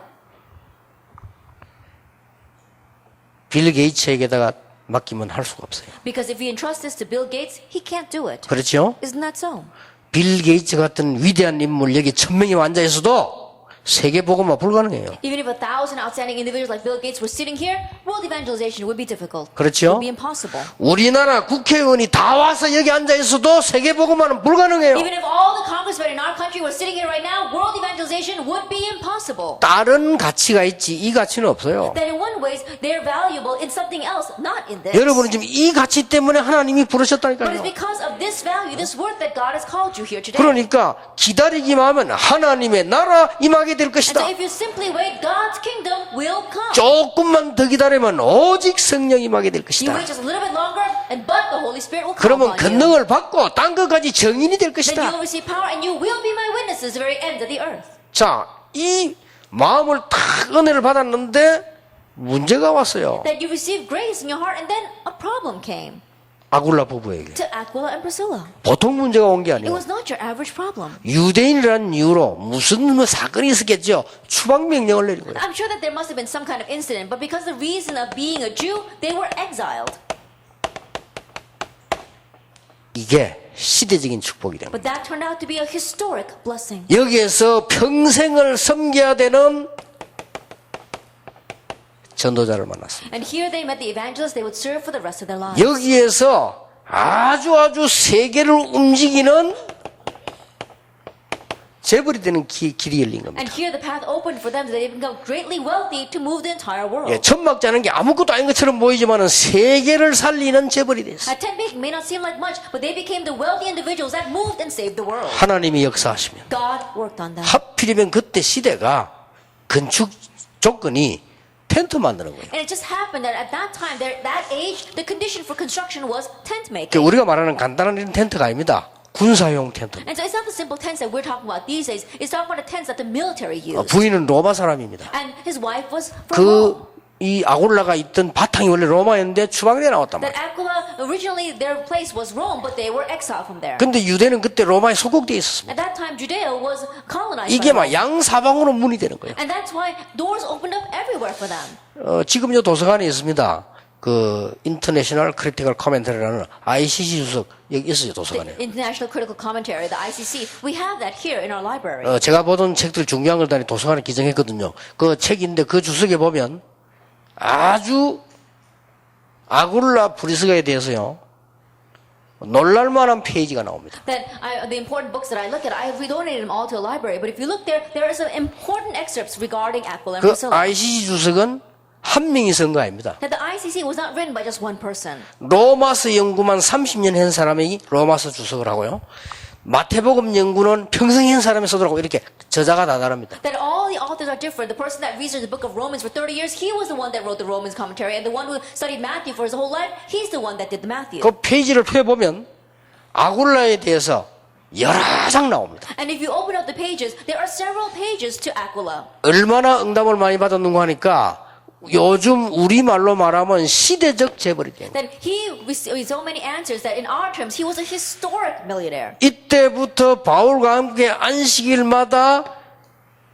빌 게이츠에게다가 맡기면 할 수가 없어요. Because if we entrust this to Bill Gates, he can't do it. 그렇죠? Isn't that so? 빌 게이츠 같은 위대한 인물 여기 1000명이 앉아 있어도 세계 복음화 불가능해요. Even if 1,000 outstanding individuals like Bill Gates were sitting here, world evangelization would be difficult. 그렇죠? It would be impossible. 우리나라 국회의원이 다 와서 여기 앉아 있어도 세계 복음화는 불가능해요. Even if all the congressmen in our country were sitting here right now, world evangelization would be impossible. 다른 가치가 있지 이 가치는 없어요. That in one ways, they're valuable in something else, not in this. 여러분은 지금 이 가치 때문에 하나님이 But it's 부르셨다니까요. because of this value, this worth that God has called you here today. 그러니까 기다리기만 하면 하나님의 나라 임하게 될 And 것이다. so if you simply wait, God's kingdom will come. 조금만 더 기다리면 오직 성령 임하게 될 You 것이다. wait just a little bit longer, and but the Holy Spirit will come 그러면 upon you. 권능을 받고 딴 것까지 정인이 될 Then you 것이다. will receive power, and you will be my witnesses to the very end of the earth. 자, 이 마음을 탁 은혜를 받았는데 문제가 왔어요. That you received grace in your heart, and then a problem came 아굴라 부부에게. to Aquila and Priscilla. 보통 문제가 온 게 It 아니에요. was not your average problem. 유대인이라는 이유로 무슨 사건이 있었겠죠. 추방 명령을 내린 거예요. I'm sure that there must have been some kind of incident, but because the reason of being a Jew, they were exiled. 이게 시대적인 축복이 됩니다. But that turned out to be a historic blessing. 여기에서 평생을 섬겨야 되는 전도자를 만났습니다. And here they met the evangelists they would serve for the rest of their lives. 여기에서 아주 세계를 움직이는 재벌이 되는 길이 열린 겁니다. And here the path opened for them so they become greatly wealthy to move the entire world. 예, 천막자는 게 아무것도 아닌 것처럼 보이지만은 세계를 살리는 재벌이 됐어요. At 10 big may not seem like much, but they became the wealthy individuals that moved and saved the world. 하나님이 역사하시면 God worked on them. 하필이면 그때 시대가 건축 조건이 텐트 만드는 거예요. And it just happened that at that time, that age, the condition for construction was tent 그 making. 우리가 말하는 간단한 이런 텐트가 아닙니다. 군사용 텐트. And so it's not the simple tents that we're talking about these days. It's talking about the tents that the military used. 부인은 로마 사람입니다. And his wife was from Rome. 이 아굴라가 있던 바탕이 원래 로마였는데 추방돼 나왔단 That 말이에요. Aquila, originally their place was Rome, but they were exiled from there. 근데 유대는 그때 로마에 소국되어 있었습니다. At that time, Judea was colonized 이게 막 by Rome. 양사방으로 문이 되는 거예요. And that's why doors opened up everywhere for them. 지금 요 도서관에 있습니다. 그 인터내셔널 크리티컬 코멘터리라는 ICC 주석 여기 있어요 도서관에. International Critical Commentary, the ICC, we have that here in our library. 제가 보던 책들 중요한 걸 다 도서관에 기증했거든요. 그 책인데 그 주석에 보면 아주 아굴라 브리스가에 대해서요 놀랄만한 페이지가 나옵니다. That the important books that I look at, I have donated them all to a library. But if you look there, there are some important excerpts regarding Aquila and 그 Priscilla. ICC 주석은 한 명이 쓴 거 아닙니다. That the ICC was not written by just one person. 로마서 연구만 30년 한 사람이 로마서 주석을 하고요. 마태복음 연구는 평생 한 사람이 쓰더라고 이렇게 저자가 다 다릅니다. That all the authors are different. The person that researched the book of Romans for 30 years, he was the one that wrote the Romans commentary. And the one who studied Matthew for his whole life, he's the one that did the Matthew. 그 페이지를 펴보면 아굴라에 대해서 여러 장 나옵니다. And if you open up the pages, there are several pages to Aquila. 얼마나 응답을 많이 받았는가 하니까 요즘 우리말로 말하면 시대적 재벌이 돼요. That he received so many answers that in our terms, he was a historic millionaire. 이때부터 바울과 함께 안식일마다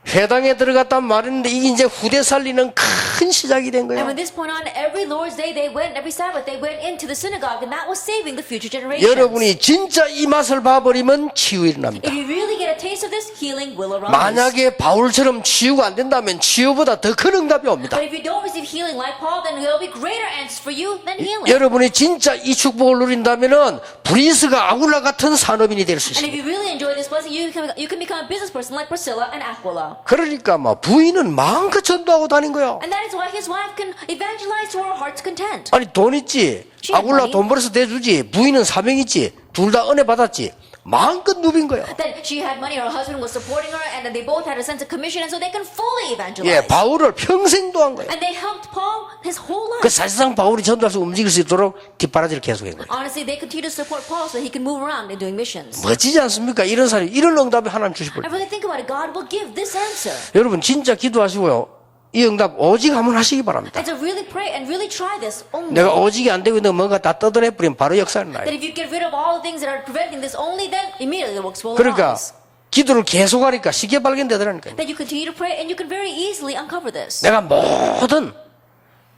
회당에 들어갔단 말인데 이게 이제 후대 살리는 큰 큰 시작이 된 And 거예요. from this point on, every Lord's Day they went, every Sabbath they went into the synagogue, and that was saving the future generations. 여러분이 진짜 이 맛을 봐버리면 치유 일어납니다. If you really get a taste of this, healing will arise. 만약에 바울처럼 치유가 안 된다면 치유보다 더 큰 응답이 옵니다. But if you don't receive healing like Paul, then there will be greater answers for you than healing. 여러분이 진짜 이 축복을 누린다면은 브리스가 아굴라 같은 산업인이 될 수 And if 있습니다. you really enjoy this blessing, you can become a business person like Priscilla and Aquila. 그러니까 뭐 부인은 마음껏 전도하고 다닌 거예요. And that is why his wife can evangelize to her heart's content. 아니 돈 있지, 아굴라 돈 벌어서 대주지, 부인은 사명 있지, 둘 다 은혜 받았지, 마음껏 누빈 거예요. Then she had money, her husband was supporting her, and then they both had a sense of commission, and so they can fully evangelize. 예, 바울을 평생 도한 거예요. And they helped Paul his whole 그 life. 사실상 바울이 전도할 수 움직일 수 있도록 뒷바라지를 계속한 거예요. Honestly, they continue to support Paul so he can move around and doing missions. 멋지지 않습니까? 이런 사람, 이런 응답이 하나님 주실 걸. I really think about it. God will give this answer. 여러분 진짜 기도하시고요. 이 응답 오직 한번 하시기 바랍니다. And to really pray and really try this only. 내가 오직이 안 되고 있는 뭔가 다 떠들어 버리면 바로 역사를 나요. That if you get rid of all the things that are preventing this only, then immediately the works will 그러니까 arise. 기도를 계속하니까 쉽게 발견되더라니까요. That you continue to pray and you can very easily uncover this. 내가 모든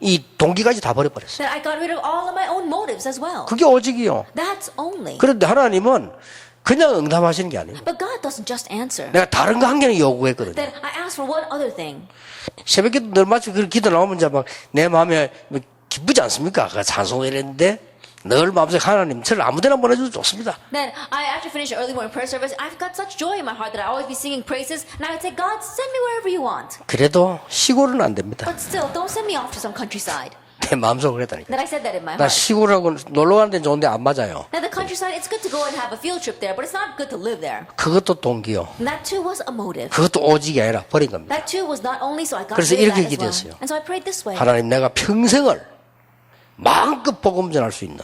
이 동기까지 다 버려버렸어요. That I got rid of all of my own motives as well. 그게 오직이요. That's only. 그런데 하나님은 그냥 응답하시는 게 아니에요. But God doesn't just answer. 내가 다른 거 한 개는 요구했거든요. Then I asked for one other thing. 새벽에 늘 마치 그 기도 나오면 이제 막 내 마음에 뭐 기쁘지 않습니까? 그 찬송을 했는데 늘 마음속에 하나님 저를 아무데나 보내줘도 좋습니다. Then I after finish early morning prayer service, I've got such joy in my heart that I always be singing praises, and I would say, God, send me wherever you want. 그래도 시골은 안 됩니다. But still, don't send me off to some countryside. 내 마음속으로 했다니까. Then I said that in my 나 heart. 시골하고 놀러 가는 데는 좋은데 안 맞아요. Now the countryside, it's good to go and have a field trip there, but it's not good to live there. 그것도 동기요. And that too was a motive. 그것도 오직이 아니라 버린 겁니다. That too was not only so I got 그래서 rid of 이렇게 that as well. 기도했어요. And so I prayed this way. 하나님 내가 평생을 마음껏 복음 전할 수 있는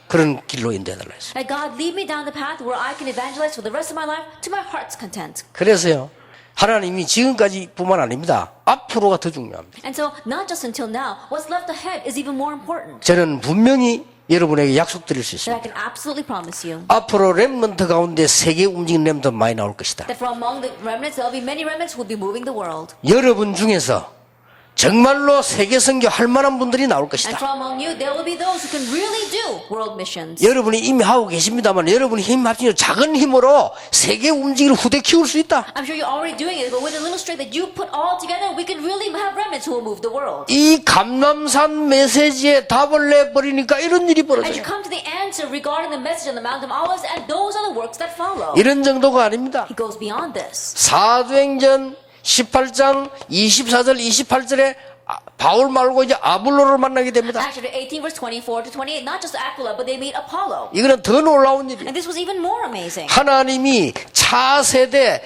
그런 길로 인도해달라 했어요. That God lead me down the path where I can evangelize for the rest of my life to my heart's content. 그래서요. 하나님이 지금까지 뿐만 아닙니다. 앞으로가 더 중요합니다. And so not just until now, what's left ahead is even more important. 저는 분명히 여러분에게 약속드릴 수 That I 있습니다. can absolutely promise you. 앞으로 렘넌트 가운데 세계 움직이는 렘넌트 많이 나올 것이다. That from among the remnants, there will be many remnants who will be moving the world. 여러분 중에서 정말로 세계 선교 할 만한 분들이 나올 And 것이다. from among you, there will be those who can really do world missions. 여러분이 이미 하고 계십니다만 여러분이 힘 합치면 작은 힘으로 세계 움직이는 후대 키울 수 있다. I'm sure you're already doing it, but with a little strength that you put all together, we can really have remnants who will move the world. 이 감람산 메시지에 답을 내버리니까 이런 일이 And 벌어져요. you come to the answer regarding the message on the Mount of Olives, and those are the works that follow. 이런 정도가 아닙니다. He goes beyond this. 사도행전 18장 24절 28절에 바울 말고 이제 아볼로를 만나게 됩니다. Acts chapter 18, verse 24 to 28, not just Aquila, but they meet Apollo. 이거는 더 놀라운 일이에요. And this was even more amazing. 하나님이 차세대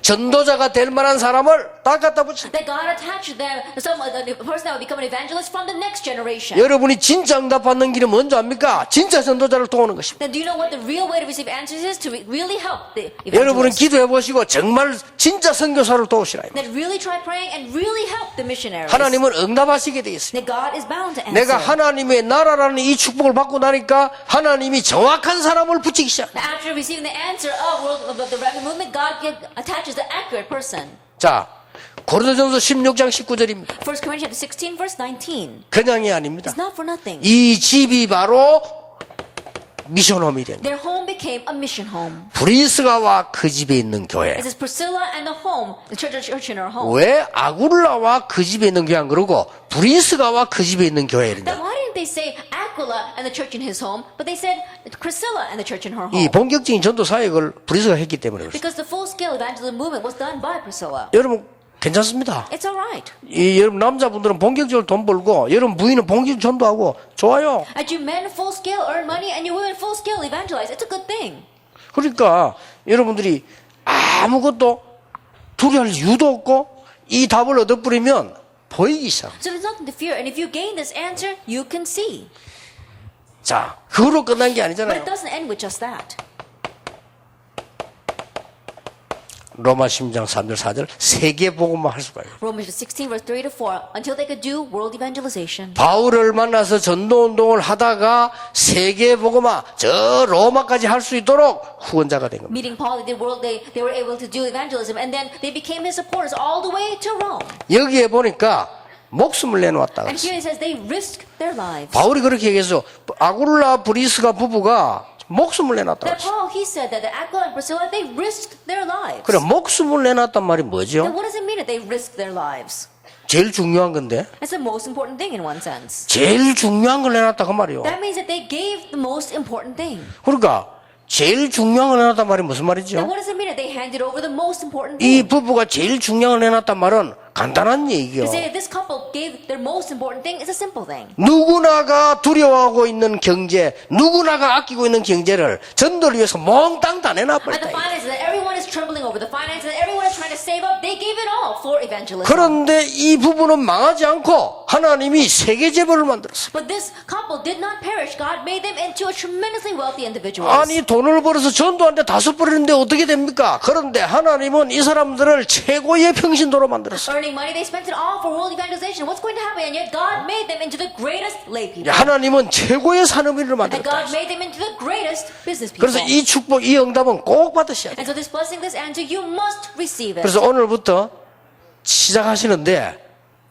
전도자가 될 만한 사람을 딱 갖다 붙여. That God attached them to the person that would become an evangelist from the next generation. 여러분이 진짜 응답받는 길은 뭔지 압니까? 진짜 전도자를 도우는 것입니다. Then do you know what the real way to receive answers is? To really help the 여러분은 evangelists. 기도해 보시고 정말 진짜 선교사를 도우시라. That really try praying and really help the missionaries. 하나님은 응답하시게 돼 있어요. That God is bound to answer. 내가 하나님의 나라라는 이 축복을 받고 나니까 하나님이 정확한 사람을 붙이기 시작. After receiving the answer of the Reverend movement, God attaches the accurate person. 자, 고린도전서 16장 19절입니다. 1 Corinthians 16, verse 19. 그냥이 아닙니다. It's not for nothing. 이 집이 바로 미션홈이 된 거예요. Their home became a mission home. 브리스가와 그 집에 있는 교회. It is Priscilla and the home, the church in her home. 왜 아굴라와 그 집에 있는 교회 안 그러고 브리스가와 그 집에 있는 교회 Then 이랬냐? why didn't they say Aquila and the church in his home, but they said Priscilla and the church in her 이 home? 본격적인 전도 사역을 브리스가 했기 때문에 그렇습니다. Because the full-scale evangelism movement was done by Priscilla. 여러분 괜찮습니다. It's all right. 이 여러분 남자분들은 본격적으로 돈 벌고 여러분 부인은 본격적으로 전도하고 좋아요. As you men full-scale earn money and you women full-scale evangelize, it's a good thing. 그러니까 여러분들이 아무것도 두려워할 이유도 없고 이 답을 얻어버리면 보이기 시작. So there's nothing to fear. And if you gain this answer, you can see. 자, 그걸로 끝난 게 But 아니잖아요. it doesn't end with just that. 로마 10장 3절 4절 세계 복음만 할 수가 있어요. Romans 16, verse 3 to 4. Until they could do world evangelization. 바울을 만나서 전도 운동을 하다가 세계 복음화 저 로마까지 할 수 있도록 후원자가 된 겁니다. Meeting Paul, they did world. They were able to do evangelism, and then they became his supporters all the way to Rome. 여기에 보니까 목숨을 내놓았다. And here it says they risked their lives. 바울이 그렇게 얘기해서 아굴라 브리스가 부부가 목숨을 내놨다. That Paul, he said that Aquila and Priscilla, they risked their lives. 그래 목숨을 내놨단 말이 Then 뭐죠? what does it mean that they risked their lives? 제일 중요한 건데 That's the most important thing in one sense. 제일 중요한 걸 내놨다 그 말이요. That means that they gave the most important thing. 그러니까 제일 중요한 걸 내놨단 말이 무슨 Then 말이죠? what does it mean that they handed over the most important 이 thing? 부부가 제일 중요한 걸 내놨단 말은 간단한 얘기요. To say that this couple gave their most important thing is a simple thing. 누구나가 두려워하고 있는 경제, 누구나가 아끼고 있는 경제를 전도를 위해서 몽땅 다 And the 내놔버렸다. finances that everyone is trembling over, the finances that everyone is trying to save up, they gave it all for evangelism. 그런데 이 부부는 망하지 않고 하나님이 세계 재벌을 만들었어요. But this couple did not perish. God made them into a tremendously wealthy individuals. 아니 돈을 벌어서 전도하는데 다 써버리는데 어떻게 됩니까? 그런데 하나님은 이 사람들을 최고의 평신도로 만들었어요. Earning money, they spent it all for world evangelization. What's going to happen? And yet God made them into the greatest lay people. 하나님은 최고의 산업인을 And 만들었다. God made them into the greatest business people. 그래서 이 축복, 이 응답은 꼭 받으셔야 돼요. And so this blessing, this answer, you must receive it. 그래서 오늘부터 시작하시는데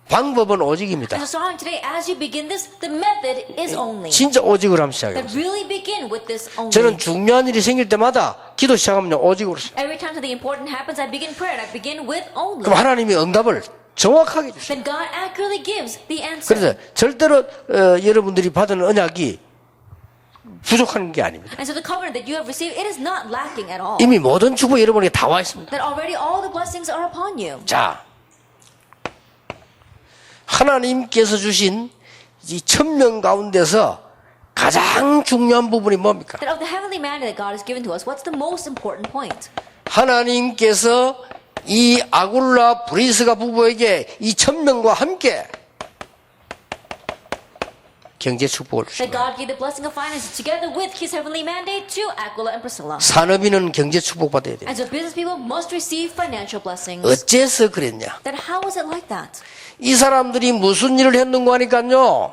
방법은 오직입니다. And so starting today, as you begin this, the method is only. 진짜 오직을 한번 시작해요. That really begin with this only. 저는 중요한 일이 생길 때마다 기도 시작하면 오직으로 시작해요. Every time something important happens, I begin prayer and I begin with only. 그럼 하나님이 응답을 정확하게 주셔요. Then God accurately gives the answer. 그래서 절대로 여러분들이 받은 언약이 부족한 게 아닙니다. And so the covenant that you have received, it is not lacking at all. 이미 모든 축복이 여러분에게 다 와 있습니다. That already all the blessings are upon you. 자, 하나님께서 주신 이 1000명 가운데서 가장 중요한 부분이 뭡니까? That of the heavenly mandate that God has given to us, what's the most important point? 하나님께서 이 아굴라 브리스가 부부에게 이 1000명과 함께 경제 축복을 That 주십니다. God gave the blessing of finances together with His heavenly mandate to Aquila and Priscilla. 산업인은 경제 축복 받아야 돼요. And so business people must receive financial blessings. 어째서 그랬냐? That how is it like that? 이 사람들이 무슨 일을 했는가 하니까요.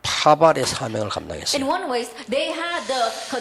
파발의 사명을 감당했어요. In one way, they had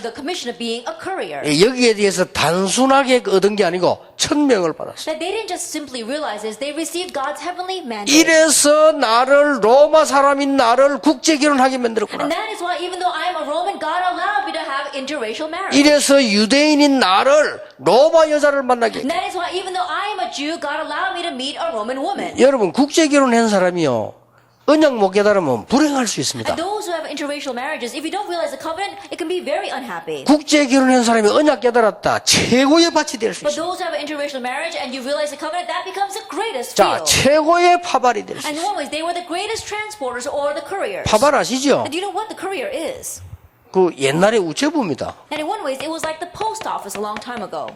the commission of being a courier. 여기에 대해서 단순하게 얻은 게 아니고 1000명을 받았어요. That they didn't just simply realize this, they received God's heavenly mandate. 이래서 나를 로마 사람인 나를 국제 결혼하게 만들었구나. And that is why even though I am a Roman, God allowed me to have interracial marriage. 이래서 유대인인 나를 로마 여자를 만나게. And that is why even though I am a Jew, God allowed me to meet a Roman woman. 여러분 국제 결혼한 사람이요. 언약 못 깨달으면 불행할 수 있습니다. And those who have interracial marriages, if you don't realize the covenant, it can be very unhappy. 국제 결혼한 사람이 언약 깨달았다. 최고의 밭이 될 수 But 있습니다. those who have interracial marriage and you realize the covenant, that becomes the greatest 자, field. 최고의 파발이 될 수 And in 있습니다. one way, they were the greatest transporters or the couriers. 파발 아시죠? And do you know what the courier is? 그 옛날에 우체부입니다. And in one way, it was like the post office a long time ago.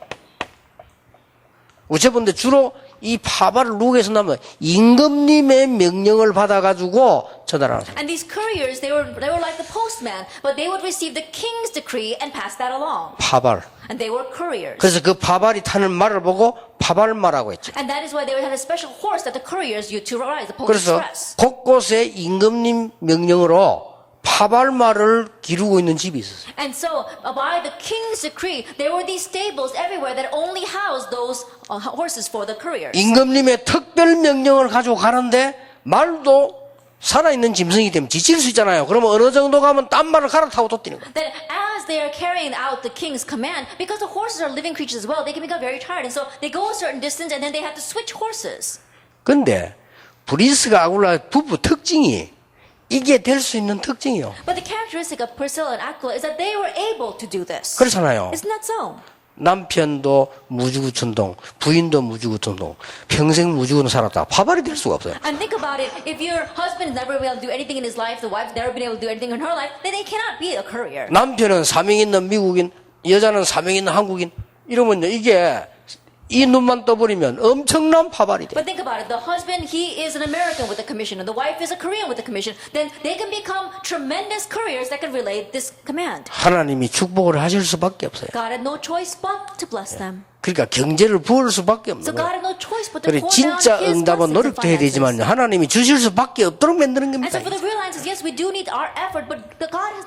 우체부인데 주로 이 파발을 누구에서 나면 임금님의 명령을 받아가지고 전달하는 사람. And these couriers, they were like the postman, but they would receive the king's decree and pass that along. 파발. And they were couriers. 그래서 그 파발이 타는 말을 보고 파발마라고 했죠. And that is why they would have a special horse that the couriers used to ride, the post 그래서 express. 곳곳에 임금님 명령으로 파발마를 기르고 있는 집이 있었어요. And so, by the king's decree, there were these stables everywhere that only housed those horses for the couriers. 임금님의 특별 명령을 가지고 가는데 말도 살아있는 짐승이기 때문에 지칠 수 있잖아요. 그러면 어느 정도 가면 딴 말을 갈아타고 또 뛰는 거예요. That as they are carrying out the king's command, because the horses are living creatures as well, they can become very tired. And so they go a certain distance and then they have to switch horses. 근데 브리스가 아굴라 부부 특징이 이게 될 수 있는 특징이요. But the characteristic of Priscilla and Aquila is that they were able to do this. 그렇잖아요. Isn't that so? 남편도 무주구천동, 부인도 무주구천동, 평생 무주구로 살았다. 파발이 될 수가 없어요. And think about it. If your husband has never been able to do anything in his life, the wife's never been able to do anything in her life, then they cannot be a courier. 남편은 사명 있는 미국인, 여자는 사명 있는 한국인. 이러면요, 이게 이 눈만 떠버리면 엄청난 파발이 돼요. But think about it. The husband, he is an American with a commission, and the wife is a Korean with a commission. Then they can become tremendous couriers that can relay this command. 하나님이 축복을 하실 수밖에 없어요. God had no choice but to bless them. 그러니까 경제를 부을 수밖에 없는 So God 거예요. had no choice but to 그래 pour down 진짜 His 응답은 blessings and 노력도 해야 되지만 finances. 하나님이 주실 수밖에 없도록 만드는 And 겁니다. so for the real answer is yes, we do need our effort, but God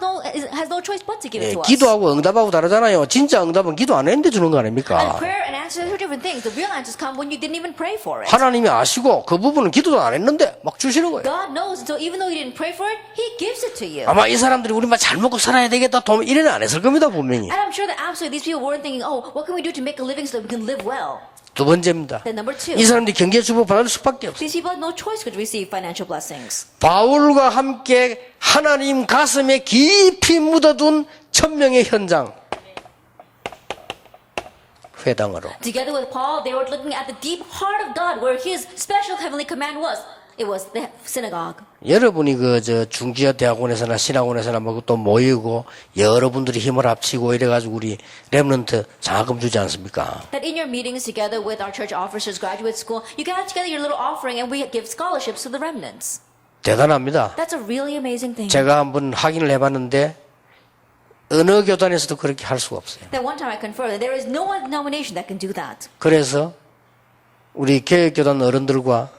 has no choice but to give it to us. 기도하고 응답하고 다르잖아요. 진짜 응답은 기도 안 했는데 주는 거 And 아닙니까? prayer and answers are different things. The real answers come when you didn't even pray for it. 하나님이 아시고 그 부분은 기도도 안 했는데 막 주시는 거예요. God knows, so even though you didn't pray for it, He gives it to you. 아마 이 사람들이 우리 막 잘 먹고 살아야 되겠다 돈 이래는 안 했을 겁니다 분명히. And I'm sure that absolutely these people weren't thinking, oh, what can we do to make a living so that we can live well? 두 번째입니다. Then number two, 이 사람들이 경제 축복 받을 수밖에 없어요. these people had no choice but to receive financial blessings. 바울과 함께 하나님 가슴에 깊이 묻어둔 천명의 현장. 회당으로. Together with Paul, they were looking at the deep heart of God where His special heavenly command was. It was the synagogue. 여러분이 저 중지어 대학원에서나 신학원에서나 뭐 또 모이고 여러분들이 힘을 합치고 이래가지고 우리 렘넌트 장학금 주지 않습니까? That in your meetings together with our church officers, graduate school, you gather together your little offering and we give scholarships to the remnants. 대단합니다. That's a really amazing thing. 제가 한번 확인을 해봤는데 어느 교단에서도 그렇게 할 수가 없어요. That one time I confirmed that there is no one denomination that can do that. 그래서 우리 교회교단 어른들과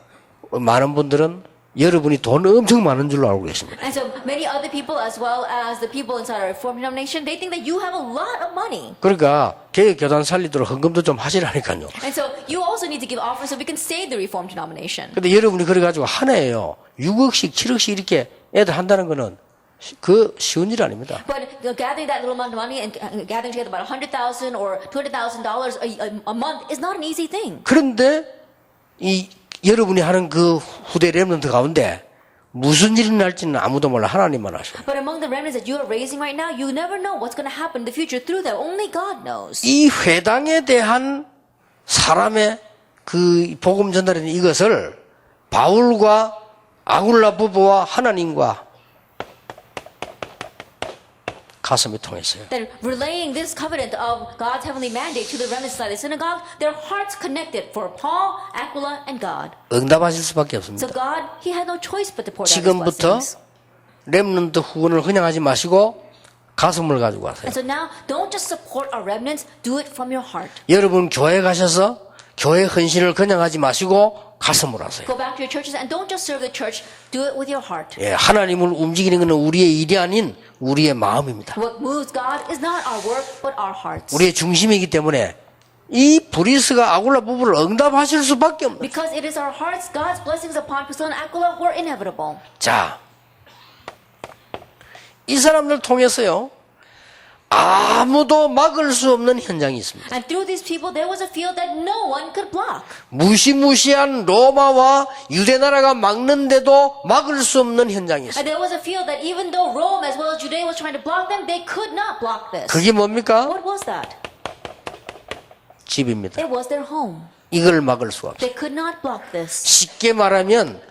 많은 분들은 여러분이 돈 엄청 많은 줄로 알고 계십니다. And so many other people as well as the people inside our Reformed denomination, they think that you have a lot of money. 그러니까 교회교단 살리도록 헌금도 좀 하시라니까요. And so you also need to give offerings so we can save the Reformed denomination. 근데 여러분이 그래가지고 한 해에요 6억씩 7억씩 이렇게 애들 한다는 거는 그 쉬운 일 아닙니다. But gathering that little amount of money and gathering together about $100,000 or $200,000 a month is not an easy thing. 그런데 이 여러분이 하는 그 후대 렘넌트 가운데 무슨 일이 날지는 아무도 몰라. 하나님만 아셔. But among the remnants that you are raising right now, you never know what's going to happen in the future through them. Only God knows. 이 회당에 대한 사람의 그 복음 전달인 이것을 바울과 아굴라 부부와 하나님과 가슴이 통했어요. That relaying this covenant of God's heavenly mandate to the remnants of the synagogue, their hearts connected for Paul, Aquila, and God. 응답하실 수밖에 So 없습니다. God, He had no choice but to pour down His 지금부터 blessings. 렘넌트 후원을 그냥 하지 마시고 가슴을 가지고 하세요. And so now, don't just support our remnants, do it from your heart. 여러분 교회 가셔서 교회 헌신을 그냥 하지 마시고 가슴으로 하세요. Go back to your churches and don't just serve the church, do it with your heart. 예, 하나님을 움직이는 것은 우리의 일이 아닌 우리의 마음입니다. What moves God is not our work, but our hearts. 우리의 중심이기 때문에 이 브리스가 아굴라 부부를 응답하실 수밖에 없는. Because it is our hearts, God's blessings upon Priscilla and Aquila were inevitable. 자, 이 사람들 통해서요 아무도 막을 수 없는 현장이 있습니다. And through these people, there was a field that no one could block. 무시무시한 로마와 유대 나라가 막는데도 막을 수 없는 현장이 있습니다. And there was a field that even though Rome as well as Judea was trying to block them, they could not block this. 그게 뭡니까? What was that? 집입니다. It was their home. 이걸 막을 수가 없어요. They could not block this. 쉽게 말하면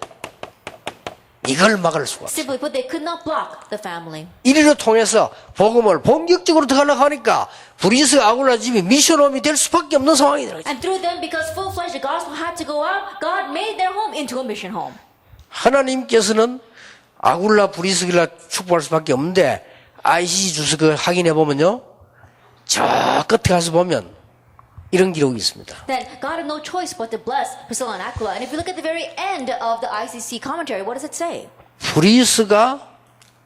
이걸 막을 수가 없어요. Simply put, they could not block the family. 이리로 통해서 복음을 본격적으로 들어가려고 하니까 브리스 아굴라 집이 미션홈이 될 수밖에 없는 상황이 되는 거죠. And through them, because full-fledged the gospel had to go out, God made their home into a mission home. 하나님께서는 아굴라 브리스길라 축복할 수밖에 없는데 ICC 주소 그 확인해 보면요 저 끝에 가서 보면 이런 기록이 있습니다. Then God had no choice but to bless Priscilla and Aquila. And if you look at the very end of the ICC commentary, what does it say? 브리스가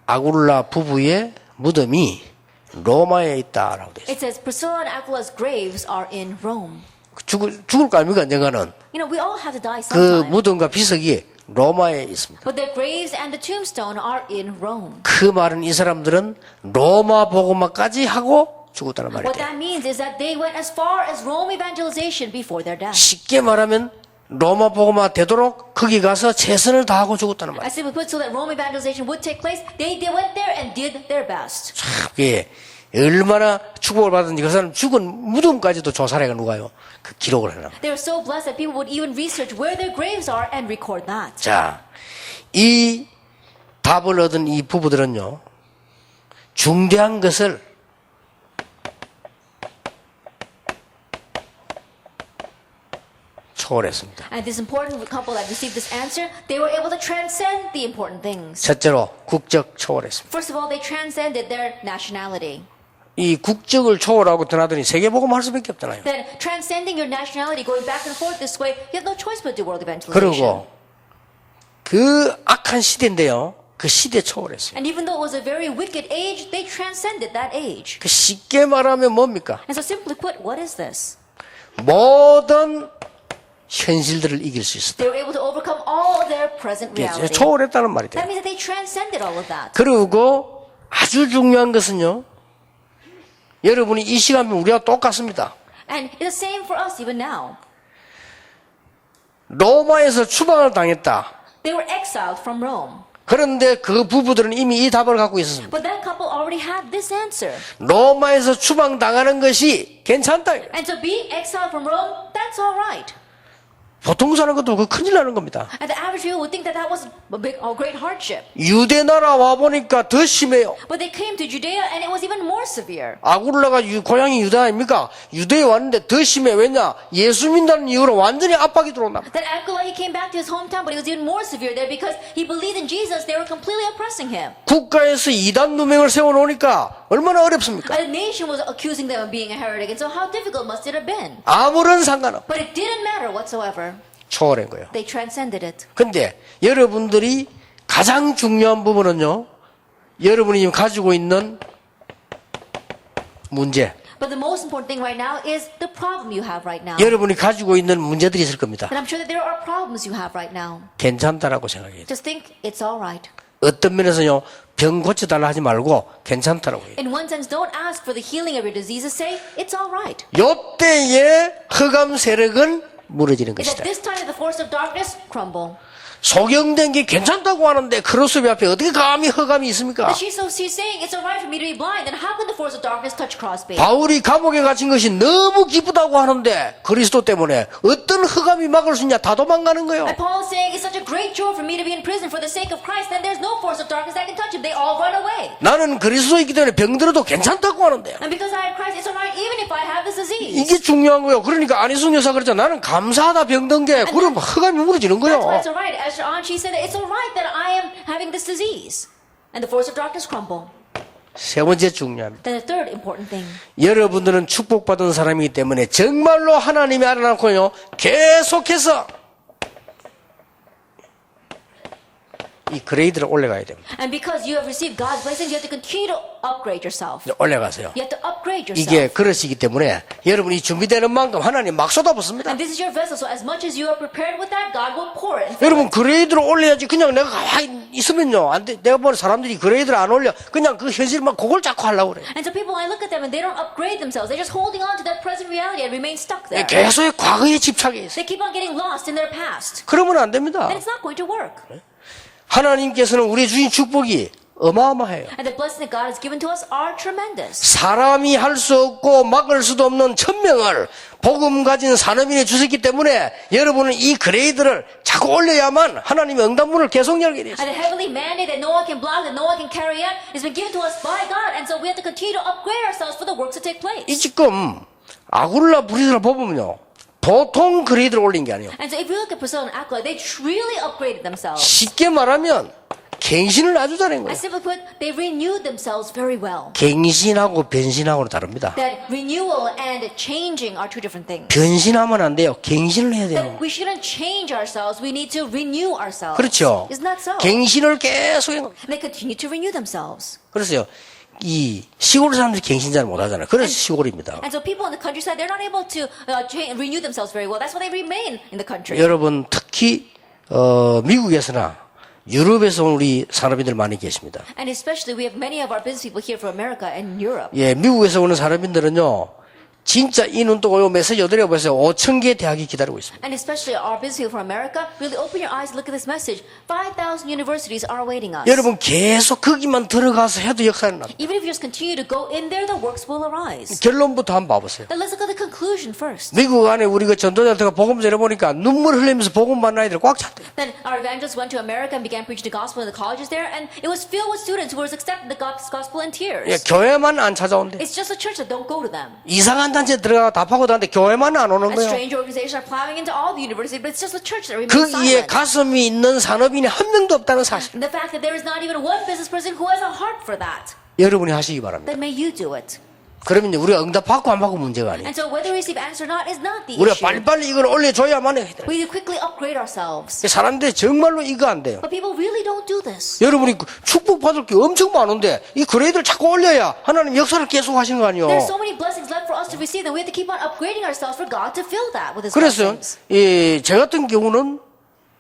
아굴라 부부의 무덤이 로마에 있다라고 돼 있어요. It says Priscilla and Aquila's graves are in Rome. 죽을 거 아닙니까 언젠가는. You know, we all have to die 그 sometime. 무덤과 비석이 로마에 있습니다. But their graves and the tombstone are in Rome. 그 말은 이 사람들은 로마 복음화까지 하고 죽었다는 What 말이에요. that means is that they went as far as Rome evangelization before their death. 쉽게 말하면 로마 복음화 되도록 거기 가서 최선을 다하고 죽었다는 말이에요. I simply put, so that Rome evangelization would take place, they went there and did their best. 예, 얼마나 축복을 받았는지 그 사람 죽은 무덤까지도 조사해가 누가요? 그 기록을 해놔. They were so blessed that people would even research where their graves are and record that. 자, 이 답을 얻은 이 부부들은요, 중대한 것을 초월했습니다. And this important couple that received this answer, they were able to transcend the important things. 첫째로 국적 초월했습니다. First of all, they transcended their nationality. 이 국적을 초월하고 떠나더니 세계복음 할 수밖에 없잖아요. Then transcending your nationality, going back and forth this way, you have no choice but to do world evangelization. 그리고 그 악한 시대인데요. 그 시대 초월했어요. And even though it was a very wicked age, they transcended that age. 그 쉽게 말하면 뭡니까? And so simply put, what is this? 모든 현실들을 이길 수 있었다. They were able to overcome all their present 예, reality. 초월했다는 말이 돼요. That means that they transcended all of that. 그리고 아주 중요한 것은요, 여러분이 이 시간이면 우리와 똑같습니다. And it's the same for us even now. 로마에서 추방을 당했다. They were exiled from Rome. 그런데 그 부부들은 이미 이 답을 갖고 있었습니다. But that couple already had this answer. 로마에서 추방당하는 것이 괜찮다. And so being exiled from Rome, that's all right. 보통 사는 것도 그 큰일 나는 겁니다. And the average people would think that that was a great hardship. 유대 나라 와보니까 더 심해요. But they came to Judea and it was even more severe. 아굴라가 고향이 유다 아닙니까? 유대에 왔는데 더 심해. 왜냐? 예수 믿는다는 이유로 완전히 압박이 들어온다. That Aquila, he came back to his hometown, but it was even more severe there because he believed in Jesus. They were completely oppressing him. 국가에서 이단 누명을 세워놓으니까 얼마나 어렵습니까? And the nation was accusing them of being a heretic. And so how difficult must it have been? 아무런 상관없. But it didn't matter whatsoever. 초월한 거예요. They transcended it. 근데 여러분들이 가장 중요한 부분은요, 여러분이 지금 가지고 있는 문제, But the most important thing right now is the problem you have right now. 여러분이 가지고 있는 문제들이 있을 겁니다. And I'm sure that there are problems you have right now. 괜찮다라고 생각해요. Just think it's all right. 어떤 면에서요, 병 고쳐달라 하지 말고 괜찮다라고 해요. In one sense, don't ask for the healing of your diseases. Say, it's all right. 요때의 흑암 세력은 무너지는 It's 것이다. at this time that the force of darkness crumble. 소경된 게 괜찮다고 하는데 크로스비 앞에 어떻게 감히 흑암이 있습니까? But she's saying it's all right for me to be blind. Then how can the force of darkness touch Crosby? 바울이 감옥에 갇힌 것이 너무 기쁘다고 하는데 그리스도 때문에 어떤 흑암이 막을 수 있냐? 다 도망가는 거예요. And Paul is saying it's such a great joy for me to be in prison for the sake of Christ. Then there's no force of darkness that can touch him. They all run away. 나는 그리스도이기 때문에 병들어도 괜찮다고 하는데요. And because I have Christ, it's all right even if I have this disease. 이게 중요한 거예요. 그러니까 안희숙 여사 그랬잖아. 나는 감사하다 병든 게 그럼 흑암이 무너지는 That's why 거예요. it's all right. As Anchi said, it's all right that I am having this disease. And the force of darkness crumble. 세 번째 중요합니다. Then the third important thing. 여러분들은 축복받은 사람이기 때문에 정말로 하나님이 알아놓고요. 계속해서 이 그레이드를 올라가야 됩니다. And because you have received God's blessings, you have to continue to upgrade yourself. 올라가세요. You have to upgrade yourself. 이게 그릇이기 때문에 여러분이 준비되는 만큼 하나님 막 쏟아붓습니다. And this is your vessel. So as much as you are prepared with that, God will pour it. 여러분 그레이드를 올려야지. 그냥 내가 가만히 있으면요 안 돼. 내가 보는 사람들이 그레이드를 안 올려. 그냥 그 현실만 그걸 자꾸 하려고 그래. And so people, I look at them and they don't upgrade themselves. They're just holding on to that present reality and remain stuck there. 계속 과거에 집착해 있어요. They keep on getting lost in their past. 그러면 안 됩니다. Then it's not going to work. 하나님께서는 우리 주신 축복이 어마어마해요. And the blessings that God has given to us are tremendous. 사람이 할 수 없고 막을 수도 없는 천명을 복음 가진 산업인에 주셨기 때문에 여러분은 이 그레이드를 자꾸 올려야만 하나님의 응답문을 계속 열게 돼요. And the heavenly mandate that no one can block, that no one can carry out, has been given to us by God. And so we have to continue to upgrade ourselves for the works to take place. 이 지금 아굴라 브리스를 보면요. 보통 그레이드를 올린 게 아니에요. And so if you look at Priscilla and Aquila, they really upgraded themselves. 쉽게 말하면 갱신을 아주 잘한 And 거예요. simply put, they renewed themselves very well. 갱신하고 변신하고는 다릅니다. That renewal and changing are two different things. 변신하면 안 돼요. 갱신을 해야 돼요. That we shouldn't change ourselves. We need to renew ourselves. 그렇죠. Isn't that so? 갱신을 계속 해요. And they continue to renew themselves. 그래서요. 이 시골 사람들이 갱신 잘 못하잖아요. 그래서 시골입니다. And so people in the countryside, they're not able to renew themselves very well. That's why they remain in the country. 여러분 특히 미국에서나 유럽에서 온 우리 산업인들 많이 계십니다. And especially we have many of our business people here from America and Europe. 예, 미국에서 오는 산업인들은요. 진짜 이 눈 뜨고 요 메시지 여드려 보세요. 5,000개 대학이 기다리고 있습니다. And especially our business people from America, really open your eyes, look at this message. 5,000 universities are awaiting us. 여러분 계속 거기만 들어가서 해도 역사는 납니다. Even if you just continue to go in there, the works will arise. 결론부터 한번 봐보세요. Then let's look at the conclusion first. 미국 안에 우리 그 전도자들과 복음 전해보니까 눈물 흘리면서 복음 받는 아이들 꽉 찼대요. Then our evangelists went to America and began preaching the gospel in the colleges there, and it was filled with students who were accepting the gospel in tears. 예, 교회만 안 찾아온대. It's just the church that don't go to them. 이상한 단체 들어가 답하고 다는데 교회만 안 오는 And 거예요. strange organizations are plowing into all the universities, but it's just the church that remains 거기에 silent. 가슴이 있는 산업인이 한 명도 없다는 사실. And the fact that there is not even one business person who has a heart for that, 여러분이 하시기 바랍니다. then may you do it. 그러면 이제 우리가 응답 받고 안 받고 문제가 아니에요. And so whether we receive answer or not is not the 우리가 issue. 빨리빨리 이걸 올려줘야만 해야 돼요. We need to quickly upgrade ourselves. 사람들이 정말로 이거 안 돼요. But people really don't do this. 여러분이 축복 받을 게 엄청 많은데 이 그레이드를 자꾸 올려야 하나님 역사를 계속 하시는 거 아니에요. There's so many blessings left for us to to receive them, we have to keep on upgrading ourselves for God to fill that with His 그래서 blessings. 제 같은 경우는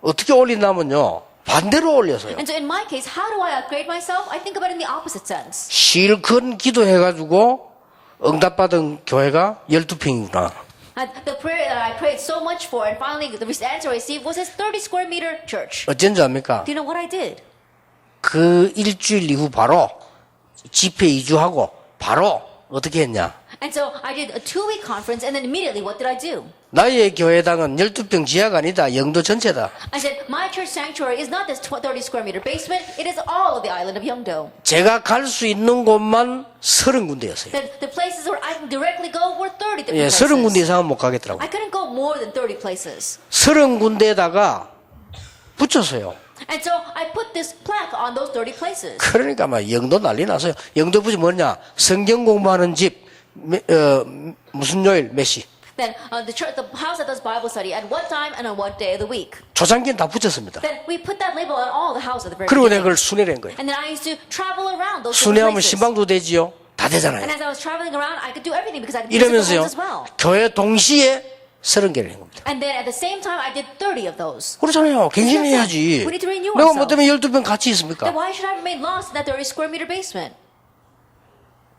어떻게 올린다면요. 반대로 올려서요. And so in my case, how do I upgrade myself? I think about it in the opposite sense. 실컷 기도해가지고 응답받은 교회가 12평이구나. And the prayer that I prayed so much for, and finally the answer I received was this 30 square meter church. 어쩐지 압니까? Do you know what I did? 그 일주일 이후 바로 집회 이주하고 바로 어떻게 했냐? And so I did a 2-week conference, and then immediately, what did I do? 나의 교회당은 12평 지하가 아니다. 영도 전체다. I said, my church sanctuary is not this 30 square meter basement, it is all of the island of Yeongdo. 제가 갈 수 있는 곳만 30군데였어요. The places where I can directly go were 30 different 예, places. 30군데 이상은 못 가겠더라고요. I couldn't go more than 30 places. 30군데에다가 붙였어요. And so I put this plaque on those 30 places. 그러니까 막 영도 난리 났어요. 영도 붙이 뭐냐? 성경 공부하는 집 무슨 요일 몇 시? Then the house that does Bible study at what time and on what day of the week. 초창기는 다 붙였습니다. Then we put that label on all the houses at the very 그리고 내가 beginning. 그걸 순회한 거예요. And then I used to travel around those different 순회하면 places. 신방도 되지요. 다 And 되잖아요. as I was traveling around, I could do everything because I could visit the 이러면서요. homes as well. 교회 동시에 30개를 한 겁니다. And then at the same time, I did 30 of those. 그렇잖아요. 갱신을 해야지. We need to renew 내가 뭐 ourselves. 때문에 12평 같이 있습니까? Then why should I remain lost in that 30 square meter basement?